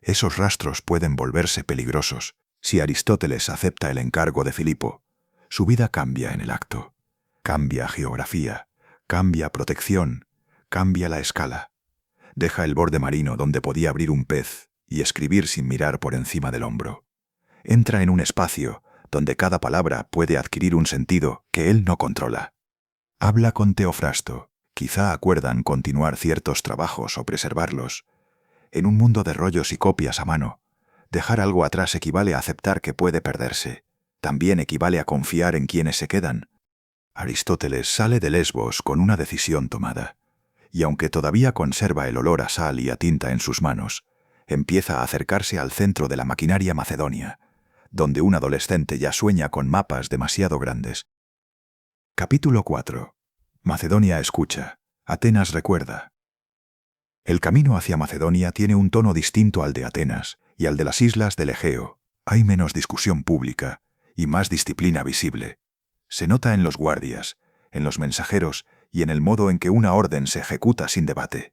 Esos rastros pueden volverse peligrosos. Si Aristóteles acepta el encargo de Filipo, su vida cambia en el acto. Cambia geografía, cambia protección, cambia la escala. Deja el borde marino donde podía abrir un pez y escribir sin mirar por encima del hombro. Entra en un espacio donde cada palabra puede adquirir un sentido que él no controla. Habla con Teofrasto. Quizá acuerdan continuar ciertos trabajos o preservarlos. En un mundo de rollos y copias a mano, dejar algo atrás equivale a aceptar que puede perderse. También equivale a confiar en quienes se quedan. Aristóteles sale de Lesbos con una decisión tomada, y aunque todavía conserva el olor a sal y a tinta en sus manos, empieza a acercarse al centro de la maquinaria macedonia, donde un adolescente ya sueña con mapas demasiado grandes. Capítulo 4. Macedonia escucha, Atenas recuerda. El camino hacia Macedonia tiene un tono distinto al de Atenas y al de las islas del Egeo. Hay menos discusión pública y más disciplina visible. Se nota en los guardias, en los mensajeros y en el modo en que una orden se ejecuta sin debate.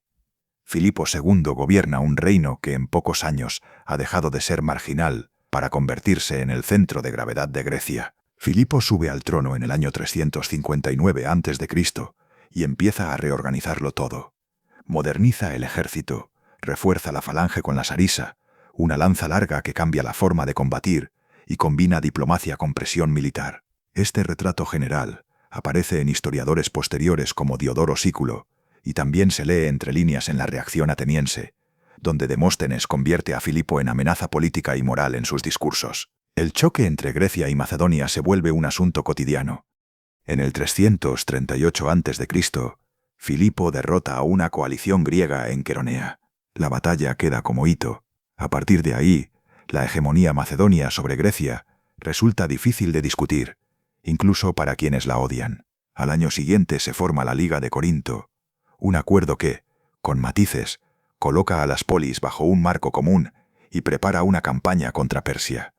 Filipo II gobierna un reino que en pocos años ha dejado de ser marginal para convertirse en el centro de gravedad de Grecia. Filipo sube al trono en el año 359 a.C. y empieza a reorganizarlo todo. Moderniza el ejército, refuerza la falange con la sarisa, una lanza larga que cambia la forma de combatir y combina diplomacia con presión militar. Este retrato general aparece en historiadores posteriores como Diodoro Sículo, y también se lee entre líneas en la reacción ateniense, donde Demóstenes convierte a Filipo en amenaza política y moral en sus discursos. El choque entre Grecia y Macedonia se vuelve un asunto cotidiano. En el 338 a.C., Filipo derrota a una coalición griega en Queronea. La batalla queda como hito. A partir de ahí, la hegemonía macedonia sobre Grecia resulta difícil de discutir, incluso para quienes la odian. Al año siguiente se forma la Liga de Corinto, un acuerdo que, con matices, coloca a las polis bajo un marco común y prepara una campaña contra Persia.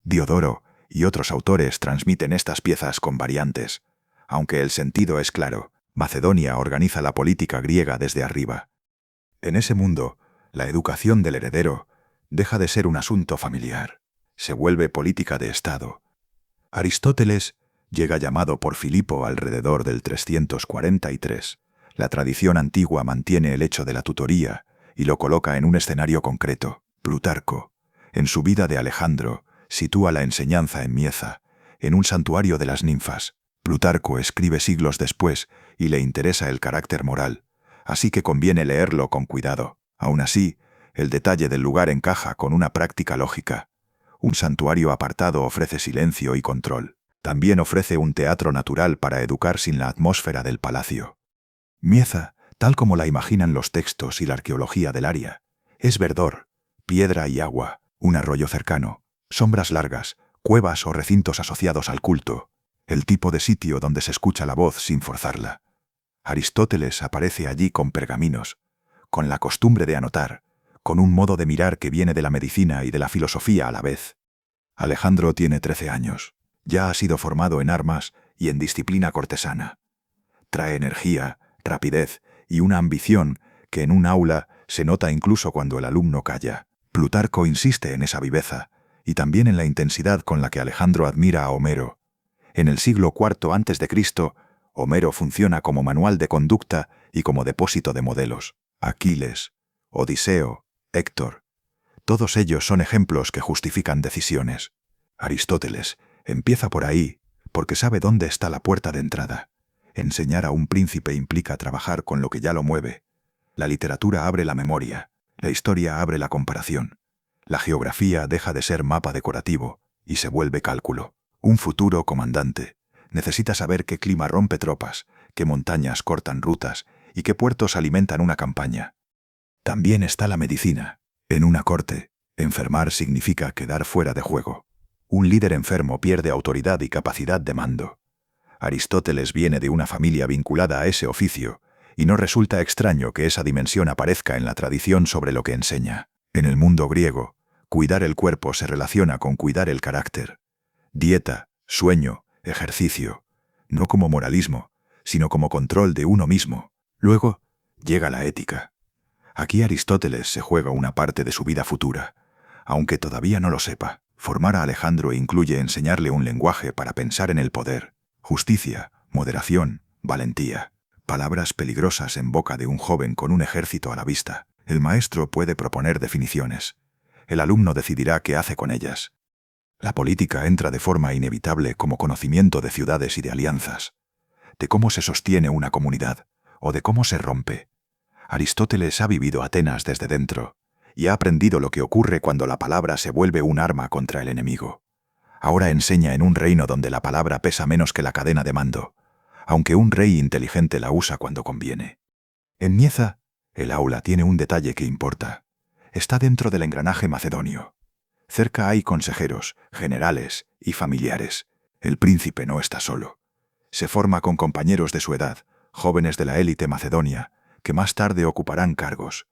Diodoro y otros autores transmiten estas piezas con variantes, aunque el sentido es claro: Macedonia organiza la política griega desde arriba. En ese mundo, la educación del heredero deja de ser un asunto familiar, se vuelve política de Estado. Aristóteles llega llamado por Filipo alrededor del 343. La tradición antigua mantiene el hecho de la tutoría y lo coloca en un escenario concreto. Plutarco, en su vida de Alejandro, sitúa la enseñanza en Mieza, en un santuario de las ninfas. Plutarco escribe siglos después y le interesa el carácter moral, así que conviene leerlo con cuidado. Aún así, el detalle del lugar encaja con una práctica lógica. Un santuario apartado ofrece silencio y control. También ofrece un teatro natural para educar sin la atmósfera del palacio. Mieza, tal como la imaginan los textos y la arqueología del área, es verdor, piedra y agua, un arroyo cercano, sombras largas, cuevas o recintos asociados al culto, el tipo de sitio donde se escucha la voz sin forzarla. Aristóteles aparece allí con pergaminos, con la costumbre de anotar, con un modo de mirar que viene de la medicina y de la filosofía a la vez. Alejandro tiene 13 años, ya ha sido formado en armas y en disciplina cortesana. Trae energía, rapidez y una ambición que en un aula se nota incluso cuando el alumno calla. Plutarco insiste en esa viveza y también en la intensidad con la que Alejandro admira a Homero. En el siglo IV a.C., Homero funciona como manual de conducta y como depósito de modelos. Aquiles, Odiseo, Héctor, todos ellos son ejemplos que justifican decisiones. Aristóteles empieza por ahí porque sabe dónde está la puerta de entrada. Enseñar a un príncipe implica trabajar con lo que ya lo mueve. La literatura abre la memoria, la historia abre la comparación. La geografía deja de ser mapa decorativo y se vuelve cálculo. Un futuro comandante necesita saber qué clima rompe tropas, qué montañas cortan rutas y qué puertos alimentan una campaña. También está la medicina. En una corte, enfermar significa quedar fuera de juego. Un líder enfermo pierde autoridad y capacidad de mando. Aristóteles viene de una familia vinculada a ese oficio, y no resulta extraño que esa dimensión aparezca en la tradición sobre lo que enseña. En el mundo griego, cuidar el cuerpo se relaciona con cuidar el carácter. Dieta, sueño, ejercicio, no como moralismo, sino como control de uno mismo. Luego, llega la ética. Aquí Aristóteles se juega una parte de su vida futura, aunque todavía no lo sepa. Formar a Alejandro incluye enseñarle un lenguaje para pensar en el poder, justicia, moderación, valentía. Palabras peligrosas en boca de un joven con un ejército a la vista. El maestro puede proponer definiciones. El alumno decidirá qué hace con ellas. La política entra de forma inevitable como conocimiento de ciudades y de alianzas, de cómo se sostiene una comunidad o de cómo se rompe. Aristóteles ha vivido Atenas desde dentro y ha aprendido lo que ocurre cuando la palabra se vuelve un arma contra el enemigo. Ahora enseña en un reino donde la palabra pesa menos que la cadena de mando, aunque un rey inteligente la usa cuando conviene. En Mieza, el aula tiene un detalle que importa. Está dentro del engranaje macedonio. Cerca hay consejeros, generales y familiares. El príncipe no está solo. Se forma con compañeros de su edad, jóvenes de la élite macedonia, que más tarde ocuparán cargos.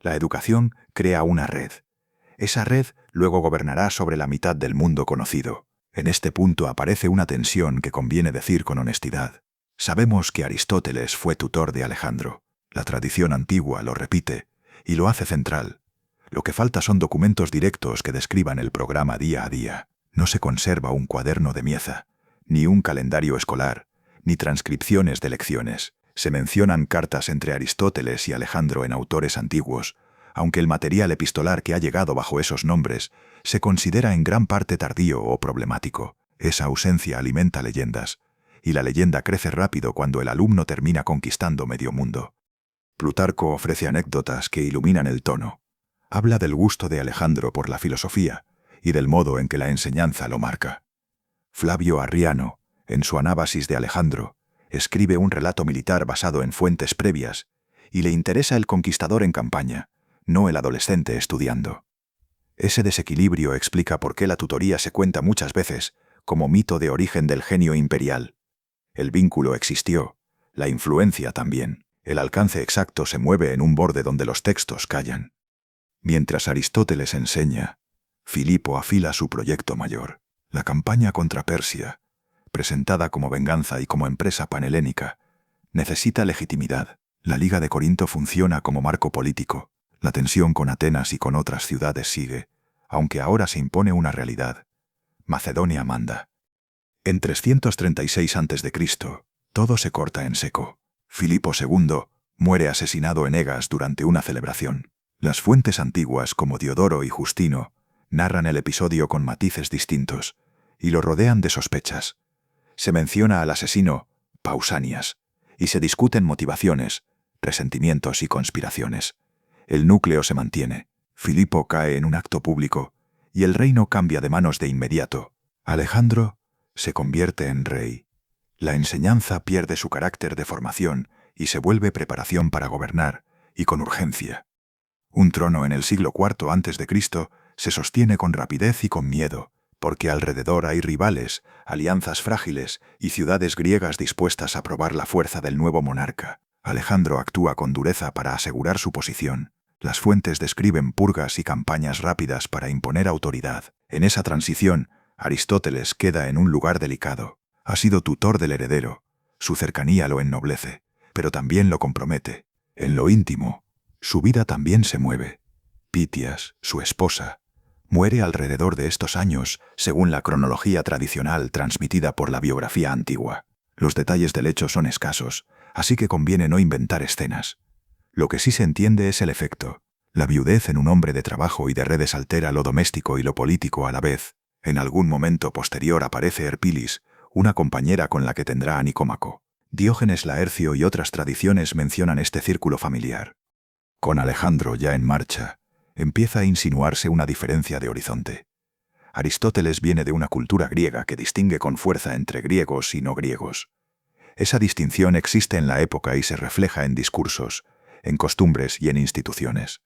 La educación crea una red. Esa red luego gobernará sobre la mitad del mundo conocido. En este punto aparece una tensión que conviene decir con honestidad. Sabemos que Aristóteles fue tutor de Alejandro. La tradición antigua lo repite y lo hace central. Lo que falta son documentos directos que describan el programa día a día. No se conserva un cuaderno de Mieza, ni un calendario escolar, ni transcripciones de lecciones. Se mencionan cartas entre Aristóteles y Alejandro en autores antiguos, aunque el material epistolar que ha llegado bajo esos nombres se considera en gran parte tardío o problemático. Esa ausencia alimenta leyendas, y la leyenda crece rápido cuando el alumno termina conquistando medio mundo. Plutarco ofrece anécdotas que iluminan el tono. Habla del gusto de Alejandro por la filosofía y del modo en que la enseñanza lo marca. Flavio Arriano, en su Anábasis de Alejandro, escribe un relato militar basado en fuentes previas y le interesa el conquistador en campaña, no el adolescente estudiando. Ese desequilibrio explica por qué la tutoría se cuenta muchas veces como mito de origen del genio imperial. El vínculo existió, la influencia también. El alcance exacto se mueve en un borde donde los textos callan. Mientras Aristóteles enseña, Filipo afila su proyecto mayor, la campaña contra Persia, presentada como venganza y como empresa panhelénica, necesita legitimidad. La Liga de Corinto funciona como marco político. La tensión con Atenas y con otras ciudades sigue, aunque ahora se impone una realidad. Macedonia manda. En 336 a.C., todo se corta en seco. Filipo II muere asesinado en Egas durante una celebración. Las fuentes antiguas como Diodoro y Justino narran el episodio con matices distintos y lo rodean de sospechas. Se menciona al asesino Pausanias y se discuten motivaciones, resentimientos y conspiraciones. El núcleo se mantiene. Filipo cae en un acto público y el reino cambia de manos de inmediato. Alejandro se convierte en rey. La enseñanza pierde su carácter de formación y se vuelve preparación para gobernar, y con urgencia. Un trono en el siglo IV a.C. se sostiene con rapidez y con miedo, porque alrededor hay rivales, alianzas frágiles y ciudades griegas dispuestas a probar la fuerza del nuevo monarca. Alejandro actúa con dureza para asegurar su posición. Las fuentes describen purgas y campañas rápidas para imponer autoridad. En esa transición, Aristóteles queda en un lugar delicado. Ha sido tutor del heredero. Su cercanía lo ennoblece, pero también lo compromete. En lo íntimo, su vida también se mueve. Pitias, su esposa, muere alrededor de estos años, según la cronología tradicional transmitida por la biografía antigua. Los detalles del hecho son escasos, así que conviene no inventar escenas. Lo que sí se entiende es el efecto. La viudez en un hombre de trabajo y de redes altera lo doméstico y lo político a la vez. En algún momento posterior aparece Herpilis, una compañera con la que tendrá a Nicómaco. Diógenes Laercio y otras tradiciones mencionan este círculo familiar. Con Alejandro ya en marcha, empieza a insinuarse una diferencia de horizonte. Aristóteles viene de una cultura griega que distingue con fuerza entre griegos y no griegos. Esa distinción existe en la época y se refleja en discursos, en costumbres y en instituciones.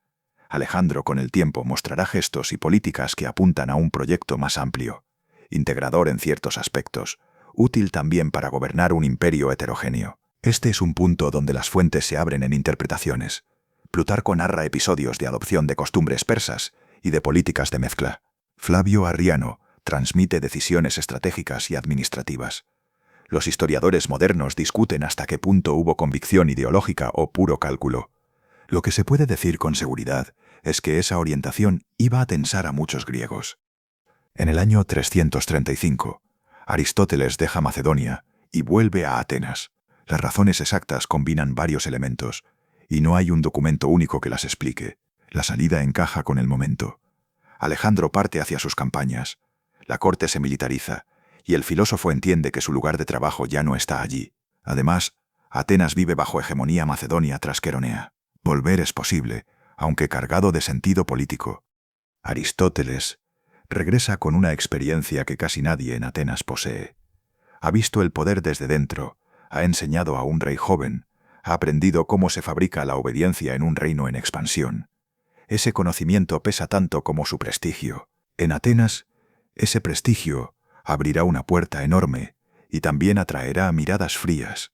Alejandro con el tiempo mostrará gestos y políticas que apuntan a un proyecto más amplio, integrador en ciertos aspectos, útil también para gobernar un imperio heterogéneo. Este es un punto donde las fuentes se abren en interpretaciones. Plutarco narra episodios de adopción de costumbres persas y de políticas de mezcla. Flavio Arriano transmite decisiones estratégicas y administrativas. Los historiadores modernos discuten hasta qué punto hubo convicción ideológica o puro cálculo. Lo que se puede decir con seguridad es que esa orientación iba a tensar a muchos griegos. En el año 335, Aristóteles deja Macedonia y vuelve a Atenas. Las razones exactas combinan varios elementos, y no hay un documento único que las explique. La salida encaja con el momento. Alejandro parte hacia sus campañas. La corte se militariza, y el filósofo entiende que su lugar de trabajo ya no está allí. Además, Atenas vive bajo hegemonía macedonia tras Queronea. Volver es posible, aunque cargado de sentido político. Aristóteles regresa con una experiencia que casi nadie en Atenas posee. Ha visto el poder desde dentro, ha enseñado a un rey joven, ha aprendido cómo se fabrica la obediencia en un reino en expansión. Ese conocimiento pesa tanto como su prestigio. En Atenas, ese prestigio abrirá una puerta enorme y también atraerá miradas frías.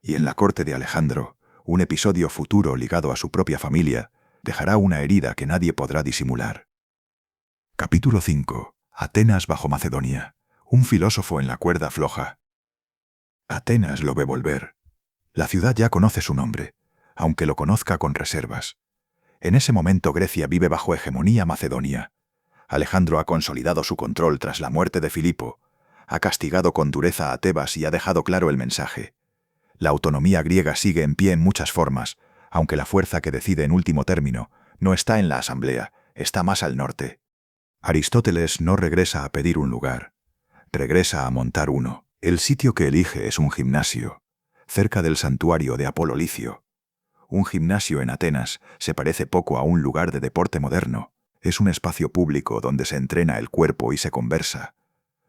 Y en la corte de Alejandro, un episodio futuro ligado a su propia familia dejará una herida que nadie podrá disimular. Capítulo 5. Atenas bajo Macedonia. un filósofo en la cuerda floja. Atenas lo ve volver. La ciudad ya conoce su nombre, aunque lo conozca con reservas. En ese momento Grecia vive bajo hegemonía macedonia. Alejandro ha consolidado su control tras la muerte de Filipo, ha castigado con dureza a Tebas y ha dejado claro el mensaje. La autonomía griega sigue en pie en muchas formas, aunque la fuerza que decide en último término no está en la asamblea, está más al norte. Aristóteles no regresa a pedir un lugar, regresa a montar uno. El sitio que elige es un gimnasio, cerca del santuario de Apolo Licio. Un gimnasio en Atenas se parece poco a un lugar de deporte moderno. Es un espacio público donde se entrena el cuerpo y se conversa,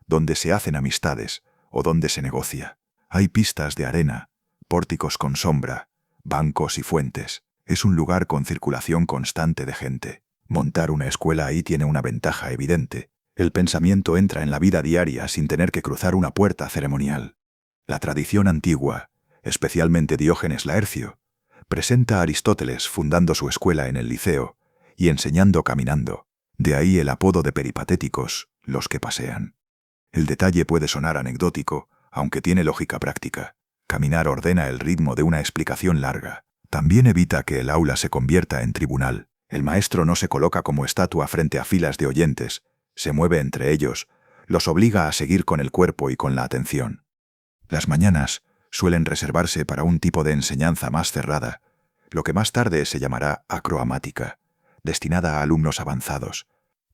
donde se hacen amistades o donde se negocia. Hay pistas de arena, pórticos con sombra, bancos y fuentes. Es un lugar con circulación constante de gente. Montar una escuela ahí tiene una ventaja evidente. El pensamiento entra en la vida diaria sin tener que cruzar una puerta ceremonial. La tradición antigua, especialmente Diógenes Laercio, presenta a Aristóteles fundando su escuela en el Liceo y enseñando caminando. De ahí el apodo de peripatéticos, los que pasean. El detalle puede sonar anecdótico, aunque tiene lógica práctica. Caminar ordena el ritmo de una explicación larga. También evita que el aula se convierta en tribunal. El maestro no se coloca como estatua frente a filas de oyentes, se mueve entre ellos, los obliga a seguir con el cuerpo y con la atención. Las mañanas suelen reservarse para un tipo de enseñanza más cerrada, lo que más tarde se llamará acroamática, destinada a alumnos avanzados.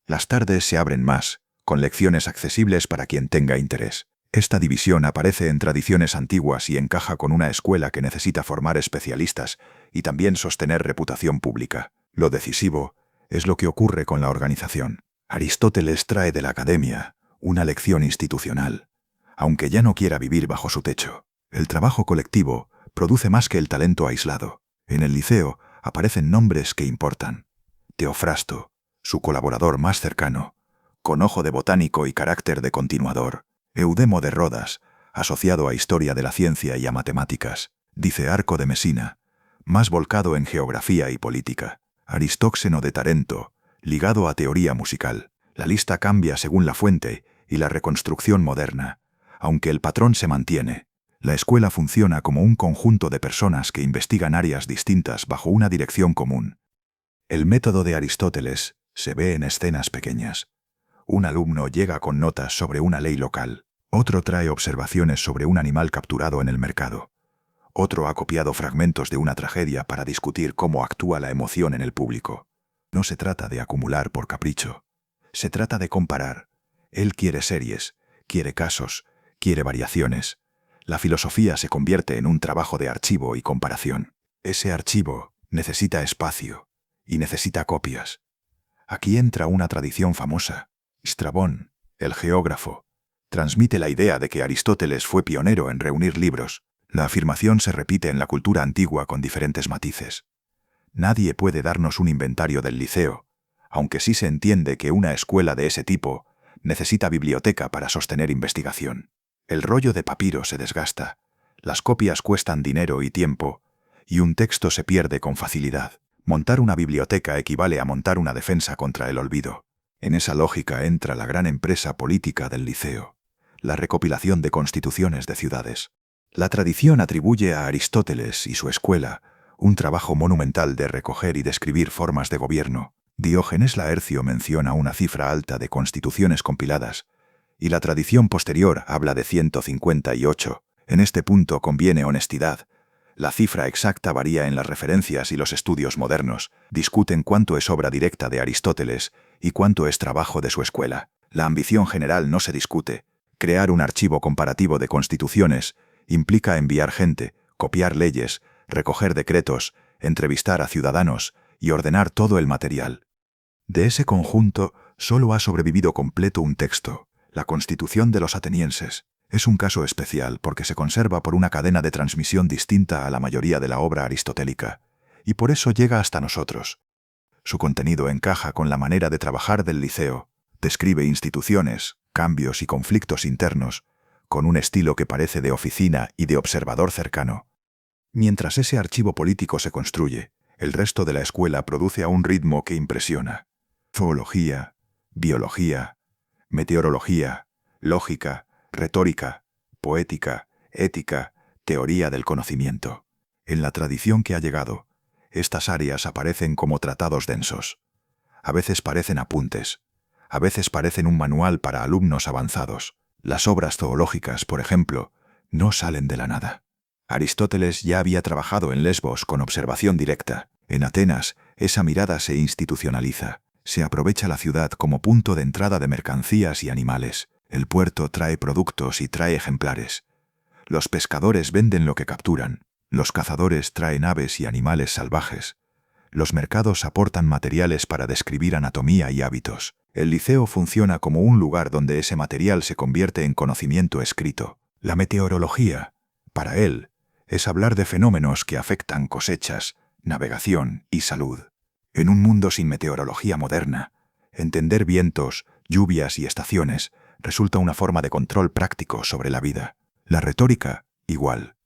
Las tardes se abren más, con lecciones accesibles para quien tenga interés. Esta división aparece en tradiciones antiguas y encaja con una escuela que necesita formar especialistas y también sostener reputación pública. Lo decisivo es lo que ocurre con la organización. Aristóteles trae de la academia una lección institucional, aunque ya no quiera vivir bajo su techo. El trabajo colectivo produce más que el talento aislado. En el Liceo aparecen nombres que importan. Teofrasto, su colaborador más cercano, con ojo de botánico y carácter de continuador. Eudemo de Rodas, asociado a historia de la ciencia y a matemáticas. Dicearco de Mesina, más volcado en geografía y política. Aristóxeno de Tarento, ligado a teoría musical. La lista cambia según la fuente y la reconstrucción moderna, aunque el patrón se mantiene. La escuela funciona como un conjunto de personas que investigan áreas distintas bajo una dirección común. El método de Aristóteles se ve en escenas pequeñas. Un alumno llega con notas sobre una ley local. Otro trae observaciones sobre un animal capturado en el mercado. Otro ha copiado fragmentos de una tragedia para discutir cómo actúa la emoción en el público. No se trata de acumular por capricho. Se trata de comparar. Él quiere series, quiere casos, quiere variaciones. La filosofía se convierte en un trabajo de archivo y comparación. Ese archivo necesita espacio y necesita copias. Aquí entra una tradición famosa. Estrabón, el geógrafo, transmite la idea de que Aristóteles fue pionero en reunir libros. La afirmación se repite en la cultura antigua con diferentes matices. Nadie puede darnos un inventario del Liceo, aunque sí se entiende que una escuela de ese tipo necesita biblioteca para sostener investigación. El rollo de papiro se desgasta, las copias cuestan dinero y tiempo, y un texto se pierde con facilidad. Montar una biblioteca equivale a montar una defensa contra el olvido. En esa lógica entra la gran empresa política del Liceo, la recopilación de constituciones de ciudades. La tradición atribuye a Aristóteles y su escuela un trabajo monumental de recoger y describir formas de gobierno. Diógenes Laercio menciona una cifra alta de constituciones compiladas, y la tradición posterior habla de 158. En este punto conviene honestidad. La cifra exacta varía en las referencias y los estudios modernos discuten cuánto es obra directa de Aristóteles y cuánto es trabajo de su escuela. La ambición general no se discute. Crear un archivo comparativo de constituciones implica enviar gente, copiar leyes, recoger decretos, entrevistar a ciudadanos y ordenar todo el material. De ese conjunto solo ha sobrevivido completo un texto, la Constitución de los atenienses. Es un caso especial porque se conserva por una cadena de transmisión distinta a la mayoría de la obra aristotélica, y por eso llega hasta nosotros. Su contenido encaja con la manera de trabajar del Liceo, describe instituciones, cambios y conflictos internos, con un estilo que parece de oficina y de observador cercano. Mientras ese archivo político se construye, el resto de la escuela produce a un ritmo que impresiona. Zoología, biología, meteorología, lógica, retórica, poética, ética, teoría del conocimiento. En la tradición que ha llegado, estas áreas aparecen como tratados densos. A veces parecen apuntes, a veces parecen un manual para alumnos avanzados. Las obras zoológicas, por ejemplo, no salen de la nada. Aristóteles ya había trabajado en Lesbos con observación directa. En Atenas, esa mirada se institucionaliza. Se aprovecha la ciudad como punto de entrada de mercancías y animales. El puerto trae productos y trae ejemplares. Los pescadores venden lo que capturan. Los cazadores traen aves y animales salvajes. Los mercados aportan materiales para describir anatomía y hábitos. El liceo funciona como un lugar donde ese material se convierte en conocimiento escrito. La meteorología, para él, es hablar de fenómenos que afectan cosechas, navegación y salud. En un mundo sin meteorología moderna, entender vientos, lluvias y estaciones resulta una forma de control práctico sobre la vida. La retórica, igual.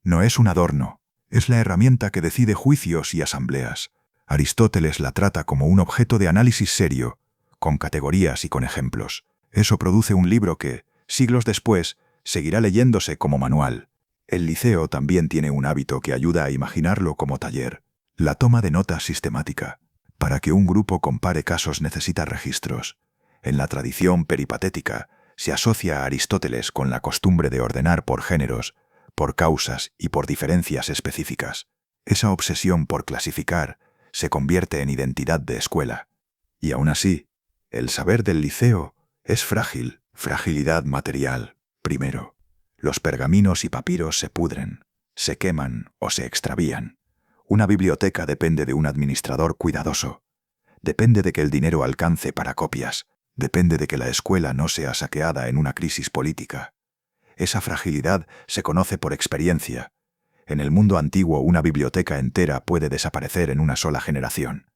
No es un adorno, es la herramienta que decide juicios y asambleas. Aristóteles la trata como un objeto de análisis serio, con categorías y con ejemplos. Eso produce un libro que, siglos después, seguirá leyéndose como manual. El liceo también tiene un hábito que ayuda a imaginarlo como taller. La toma de notas sistemática. Para que un grupo compare casos necesita registros. En la tradición peripatética se asocia a Aristóteles con la costumbre de ordenar por géneros, por causas y por diferencias específicas. Esa obsesión por clasificar se convierte en identidad de escuela. Y aún así, el saber del liceo es frágil, fragilidad material. Primero, los pergaminos y papiros se pudren, se queman o se extravían. Una biblioteca depende de un administrador cuidadoso. Depende de que el dinero alcance para copias. Depende de que la escuela no sea saqueada en una crisis política. Esa fragilidad se conoce por experiencia. En el mundo antiguo, una biblioteca entera puede desaparecer en una sola generación.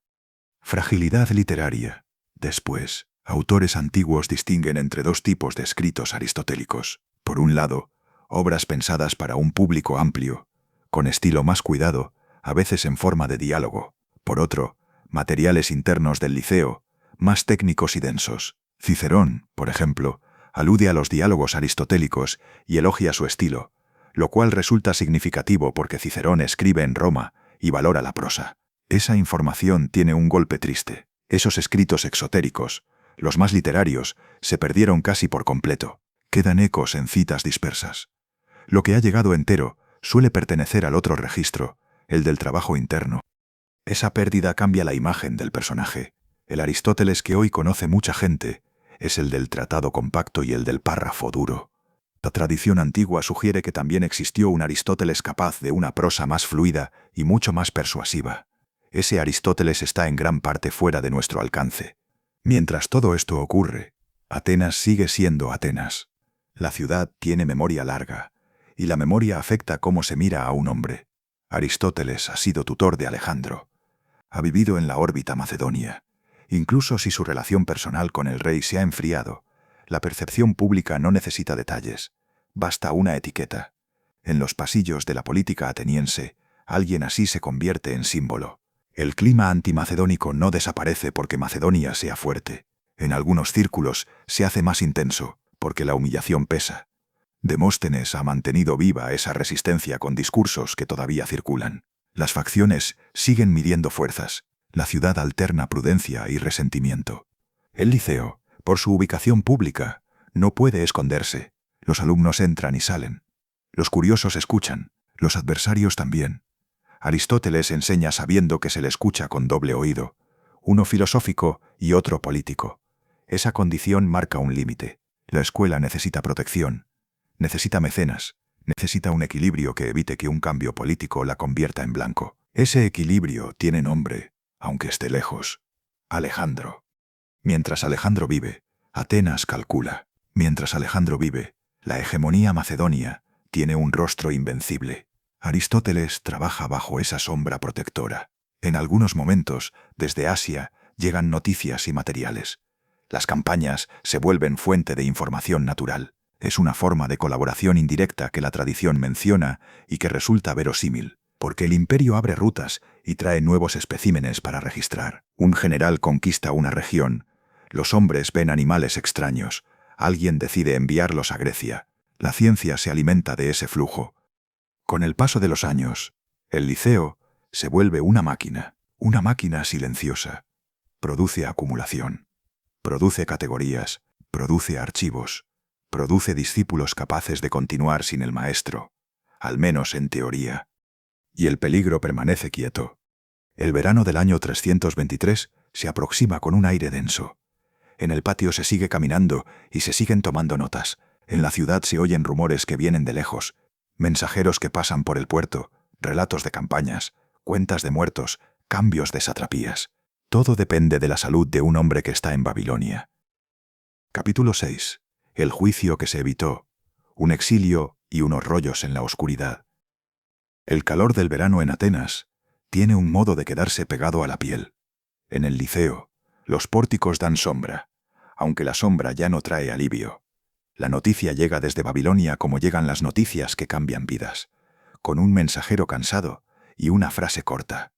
Fragilidad literaria. Después, autores antiguos distinguen entre dos tipos de escritos aristotélicos. Por un lado, obras pensadas para un público amplio, con estilo más cuidado, a veces en forma de diálogo. Por otro, materiales internos del liceo, más técnicos y densos. Cicerón, por ejemplo, alude a los diálogos aristotélicos y elogia su estilo, lo cual resulta significativo porque Cicerón escribe en Roma y valora la prosa. Esa información tiene un golpe triste. Esos escritos exotéricos, los más literarios, se perdieron casi por completo. Quedan ecos en citas dispersas. Lo que ha llegado entero suele pertenecer al otro registro, el del trabajo interno. Esa pérdida cambia la imagen del personaje. El Aristóteles que hoy conoce mucha gente es el del tratado compacto y el del párrafo duro. La tradición antigua sugiere que también existió un Aristóteles capaz de una prosa más fluida y mucho más persuasiva. Ese Aristóteles está en gran parte fuera de nuestro alcance. Mientras todo esto ocurre, Atenas sigue siendo Atenas. La ciudad tiene memoria larga, y la memoria afecta cómo se mira a un hombre. Aristóteles ha sido tutor de Alejandro. Ha vivido en la órbita macedonia. Incluso si su relación personal con el rey se ha enfriado, la percepción pública no necesita detalles. Basta una etiqueta. En los pasillos de la política ateniense, alguien así se convierte en símbolo. El clima antimacedónico no desaparece porque Macedonia sea fuerte. En algunos círculos se hace más intenso, porque la humillación pesa. Demóstenes ha mantenido viva esa resistencia con discursos que todavía circulan. Las facciones siguen midiendo fuerzas. La ciudad alterna prudencia y resentimiento. El liceo, por su ubicación pública, no puede esconderse. Los alumnos entran y salen. Los curiosos escuchan, los adversarios también. Aristóteles enseña sabiendo que se le escucha con doble oído, uno filosófico y otro político. Esa condición marca un límite. La escuela necesita protección, necesita mecenas, necesita un equilibrio que evite que un cambio político la convierta en blanco. Ese equilibrio tiene nombre, aunque esté lejos: Alejandro. Mientras Alejandro vive, Atenas calcula. Mientras Alejandro vive, la hegemonía macedonia tiene un rostro invencible. Aristóteles trabaja bajo esa sombra protectora. En algunos momentos, desde Asia, llegan noticias y materiales. Las campañas se vuelven fuente de información natural. Es una forma de colaboración indirecta que la tradición menciona y que resulta verosímil, porque el imperio abre rutas y trae nuevos especímenes para registrar. Un general conquista una región. Los hombres ven animales extraños, Alguien decide enviarlos a Grecia. La ciencia se alimenta de ese flujo. Con el paso de los años, el liceo se vuelve una máquina silenciosa. Produce acumulación, produce categorías, produce archivos, produce discípulos capaces de continuar sin el maestro, al menos en teoría. Y el peligro permanece quieto. El verano del año 323 se aproxima con un aire denso. En el patio se sigue caminando y se siguen tomando notas. En la ciudad se oyen rumores que vienen de lejos, mensajeros que pasan por el puerto, relatos de campañas, cuentas de muertos, cambios de satrapías. Todo depende de la salud de un hombre que está en Babilonia. Capítulo 6. El juicio que se evitó. Un exilio y unos rollos en la oscuridad. El calor del verano en Atenas tiene un modo de quedarse pegado a la piel. En el liceo, los pórticos dan sombra, aunque la sombra ya no trae alivio. La noticia llega desde Babilonia como llegan las noticias que cambian vidas, con un mensajero cansado y una frase corta.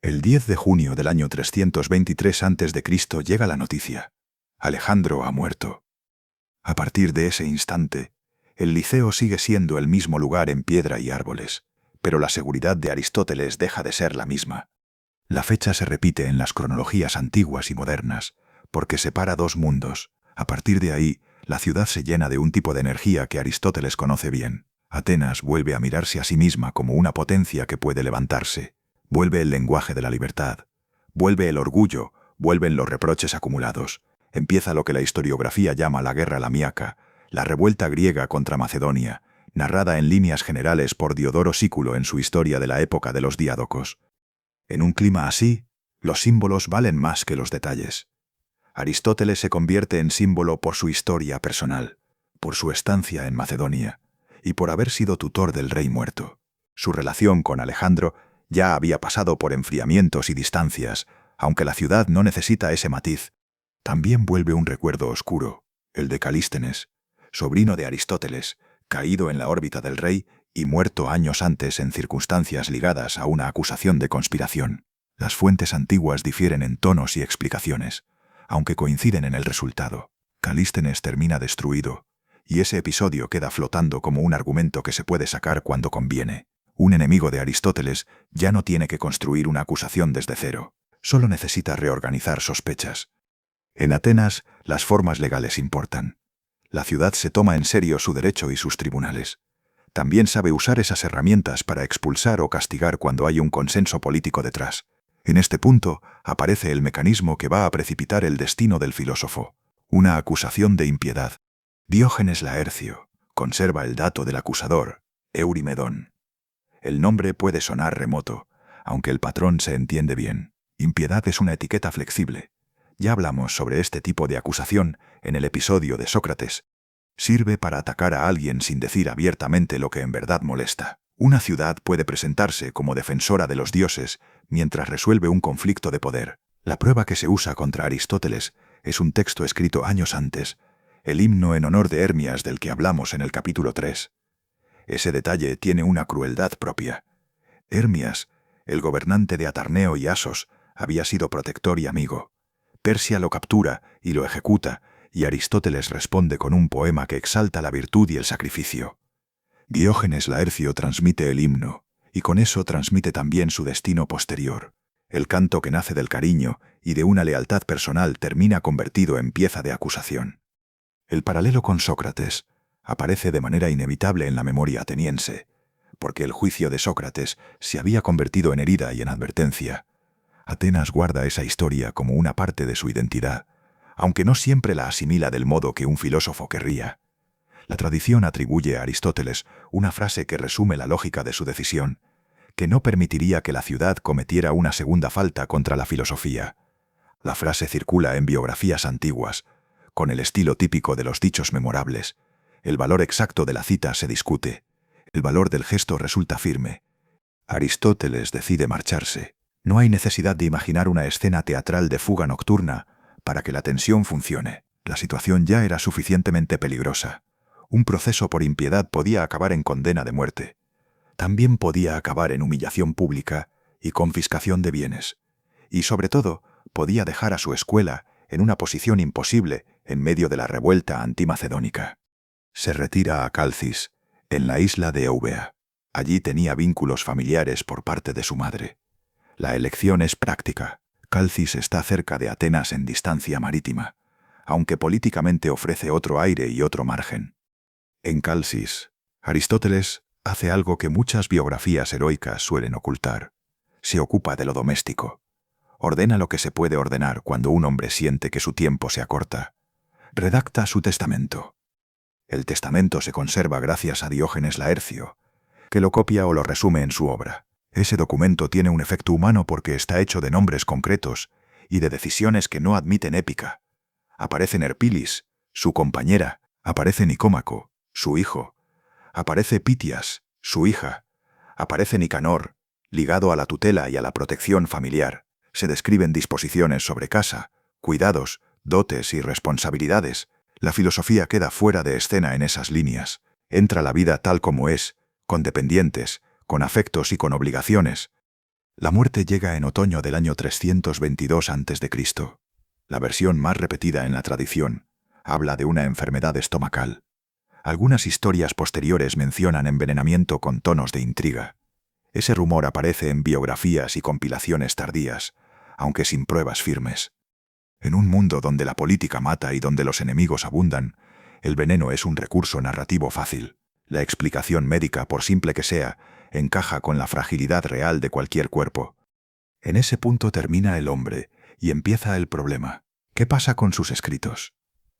El 10 de junio del año 323 a.C. llega la noticia. Alejandro ha muerto. A partir de ese instante, el liceo sigue siendo el mismo lugar en piedra y árboles, pero la seguridad de Aristóteles deja de ser la misma. La fecha se repite en las cronologías antiguas y modernas, porque separa dos mundos. A partir de ahí, la ciudad se llena de un tipo de energía que Aristóteles conoce bien. Atenas vuelve a mirarse a sí misma como una potencia que puede levantarse. Vuelve el lenguaje de la libertad. Vuelve el orgullo, vuelven los reproches acumulados. Empieza lo que la historiografía llama la guerra lamíaca, la revuelta griega contra Macedonia, narrada en líneas generales por Diodoro Sículo en su Historia de la época de los Diádocos. En un clima así, los símbolos valen más que los detalles. Aristóteles se convierte en símbolo por su historia personal, por su estancia en Macedonia y por haber sido tutor del rey muerto. Su relación con Alejandro ya había pasado por enfriamientos y distancias, aunque la ciudad no necesita ese matiz. También vuelve un recuerdo oscuro, el de Calístenes, sobrino de Aristóteles, caído en la órbita del rey y muerto años antes en circunstancias ligadas a una acusación de conspiración. Las fuentes antiguas difieren en tonos y explicaciones, aunque coinciden en el resultado. Calístenes termina destruido, y ese episodio queda flotando como un argumento que se puede sacar cuando conviene. Un enemigo de Aristóteles ya no tiene que construir una acusación desde cero, solo necesita reorganizar sospechas. En Atenas, las formas legales importan. La ciudad se toma en serio su derecho y sus tribunales. También sabe usar esas herramientas para expulsar o castigar cuando hay un consenso político detrás. En este punto aparece el mecanismo que va a precipitar el destino del filósofo, una acusación de impiedad. Diógenes Laercio conserva el dato del acusador, Eurimedón. El nombre puede sonar remoto, aunque el patrón se entiende bien. Impiedad es una etiqueta flexible. Ya hablamos sobre este tipo de acusación en el episodio de Sócrates. Sirve para atacar a alguien sin decir abiertamente lo que en verdad molesta. Una ciudad puede presentarse como defensora de los dioses mientras resuelve un conflicto de poder. La prueba que se usa contra Aristóteles es un texto escrito años antes, el himno en honor de Hermias del que hablamos en el capítulo 3. Ese detalle tiene una crueldad propia. Hermias, el gobernante de Atarneo y Asos, había sido protector y amigo. Persia lo captura y lo ejecuta, y Aristóteles responde con un poema que exalta la virtud y el sacrificio. Diógenes Laercio transmite el himno, y con eso transmite también su destino posterior. El canto que nace del cariño y de una lealtad personal termina convertido en pieza de acusación. El paralelo con Sócrates aparece de manera inevitable en la memoria ateniense, porque el juicio de Sócrates se había convertido en herida y en advertencia. Atenas guarda esa historia como una parte de su identidad, aunque no siempre la asimila del modo que un filósofo querría. La tradición atribuye a Aristóteles una frase que resume la lógica de su decisión, que no permitiría que la ciudad cometiera una segunda falta contra la filosofía. La frase circula en biografías antiguas, con el estilo típico de los dichos memorables. El valor exacto de la cita se discute. El valor del gesto resulta firme. Aristóteles decide marcharse. No hay necesidad de imaginar una escena teatral de fuga nocturna para que la tensión funcione. La situación ya era suficientemente peligrosa. Un proceso por impiedad podía acabar en condena de muerte. También podía acabar en humillación pública y confiscación de bienes. Y sobre todo, podía dejar a su escuela en una posición imposible en medio de la revuelta antimacedónica. Se retira a Calcis, en la isla de Eubea. Allí tenía vínculos familiares por parte de su madre. La elección es práctica. Calcis está cerca de Atenas en distancia marítima, aunque políticamente ofrece otro aire y otro margen. En Calcis, Aristóteles hace algo que muchas biografías heroicas suelen ocultar. Se ocupa de lo doméstico. Ordena lo que se puede ordenar cuando un hombre siente que su tiempo se acorta. Redacta su testamento. El testamento se conserva gracias a Diógenes Laercio, que lo copia o lo resume en su obra. Ese documento tiene un efecto humano porque está hecho de nombres concretos y de decisiones que no admiten épica. Aparece Nerpilis, su compañera, aparece Nicómaco, su hijo, aparece Pitias, su hija, aparece Nicanor, ligado a la tutela y a la protección familiar. Se describen disposiciones sobre casa, cuidados, dotes y responsabilidades. La filosofía queda fuera de escena en esas líneas. Entra la vida tal como es, con dependientes, con afectos y con obligaciones. La muerte llega en otoño del año 322 a.C. La versión más repetida en la tradición habla de una enfermedad estomacal. Algunas historias posteriores mencionan envenenamiento con tonos de intriga. Ese rumor aparece en biografías y compilaciones tardías, aunque sin pruebas firmes. En un mundo donde la política mata y donde los enemigos abundan, el veneno es un recurso narrativo fácil. La explicación médica, por simple que sea, encaja con la fragilidad real de cualquier cuerpo. En ese punto termina el hombre y empieza el problema. ¿Qué pasa con sus escritos?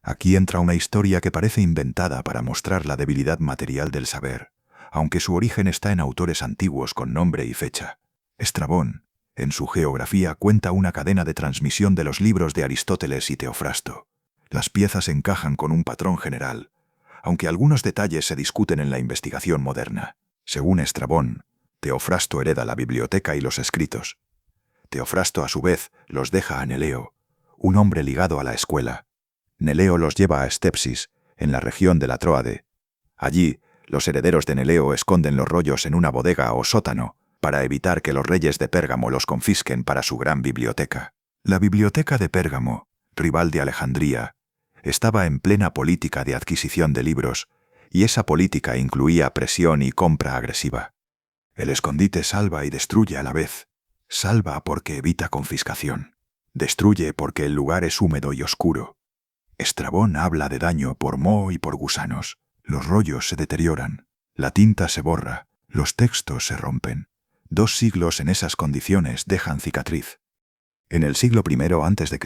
Aquí entra una historia que parece inventada para mostrar la debilidad material del saber, aunque su origen está en autores antiguos con nombre y fecha. Estrabón, en su Geografía, cuenta una cadena de transmisión de los libros de Aristóteles y Teofrasto. Las piezas encajan con un patrón general, aunque algunos detalles se discuten en la investigación moderna. Según Estrabón, Teofrasto hereda la biblioteca y los escritos. Teofrasto, a su vez, los deja a Neleo, un hombre ligado a la escuela. Neleo los lleva a Stepsis, en la región de la Tróade. Allí, los herederos de Neleo esconden los rollos en una bodega o sótano, para evitar que los reyes de Pérgamo los confisquen para su gran biblioteca. La biblioteca de Pérgamo, rival de Alejandría, estaba en plena política de adquisición de libros, y esa política incluía presión y compra agresiva. El escondite salva y destruye a la vez. Salva porque evita confiscación. Destruye porque el lugar es húmedo y oscuro. Estrabón habla de daño por moho y por gusanos. Los rollos se deterioran, la tinta se borra, los textos se rompen. 2 siglos en esas condiciones dejan cicatriz. En el siglo I a.C.,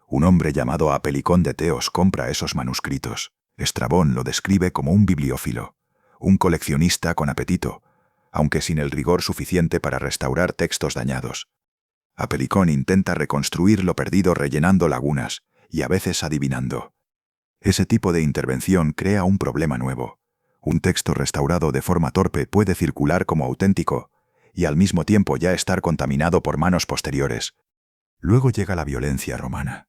un hombre llamado Apelicón de Teos compra esos manuscritos. Estrabón lo describe como un bibliófilo, un coleccionista con apetito, aunque sin el rigor suficiente para restaurar textos dañados. Apelicón intenta reconstruir lo perdido rellenando lagunas y a veces adivinando. Ese tipo de intervención crea un problema nuevo. Un texto restaurado de forma torpe puede circular como auténtico y al mismo tiempo ya estar contaminado por manos posteriores. Luego llega la violencia romana.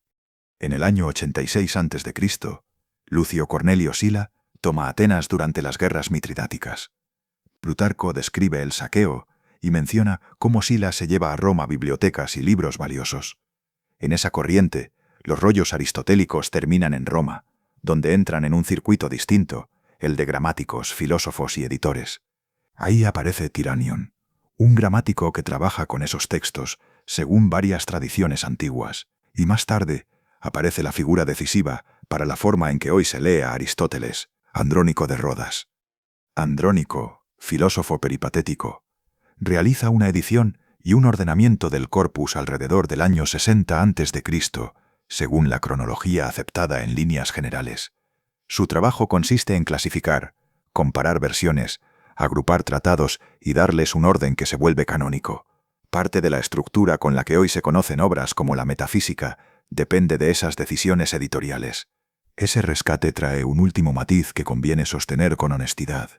En el año 86 a.C., Lucio Cornelio Sila toma Atenas durante las guerras mitridáticas. Plutarco describe el saqueo y menciona cómo Sila se lleva a Roma bibliotecas y libros valiosos. En esa corriente, los rollos aristotélicos terminan en Roma, donde entran en un circuito distinto, el de gramáticos, filósofos y editores. Ahí aparece Tiranion, un gramático que trabaja con esos textos según varias tradiciones antiguas, y más tarde aparece la figura decisiva para la forma en que hoy se lee a Aristóteles, Andrónico de Rodas. Andrónico, filósofo peripatético, realiza una edición y un ordenamiento del corpus alrededor del año 60 a.C., según la cronología aceptada en líneas generales. Su trabajo consiste en clasificar, comparar versiones, agrupar tratados y darles un orden que se vuelve canónico. Parte de la estructura con la que hoy se conocen obras como la metafísica depende de esas decisiones editoriales. Ese rescate trae un último matiz que conviene sostener con honestidad.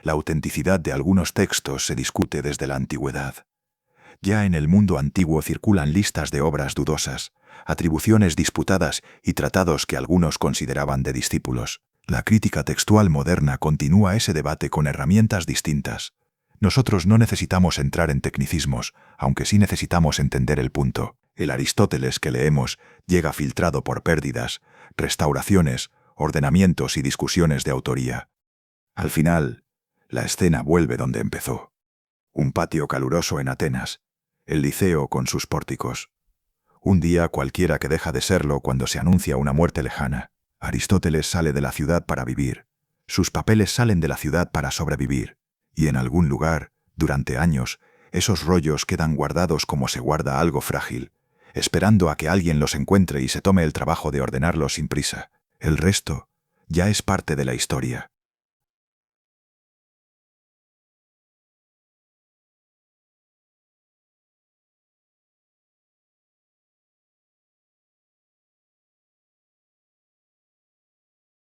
La autenticidad de algunos textos se discute desde la antigüedad. Ya en el mundo antiguo circulan listas de obras dudosas, atribuciones disputadas y tratados que algunos consideraban de discípulos. La crítica textual moderna continúa ese debate con herramientas distintas. Nosotros no necesitamos entrar en tecnicismos, aunque sí necesitamos entender el punto. El Aristóteles que leemos llega filtrado por pérdidas, restauraciones, ordenamientos y discusiones de autoría. Al final, la escena vuelve donde empezó. Un patio caluroso en Atenas, el Liceo con sus pórticos. Un día cualquiera que deja de serlo cuando se anuncia una muerte lejana. Aristóteles sale de la ciudad para vivir. Sus papeles salen de la ciudad para sobrevivir. Y en algún lugar, durante años, esos rollos quedan guardados como se guarda algo frágil, esperando a que alguien los encuentre y se tome el trabajo de ordenarlos sin prisa. El resto ya es parte de la historia.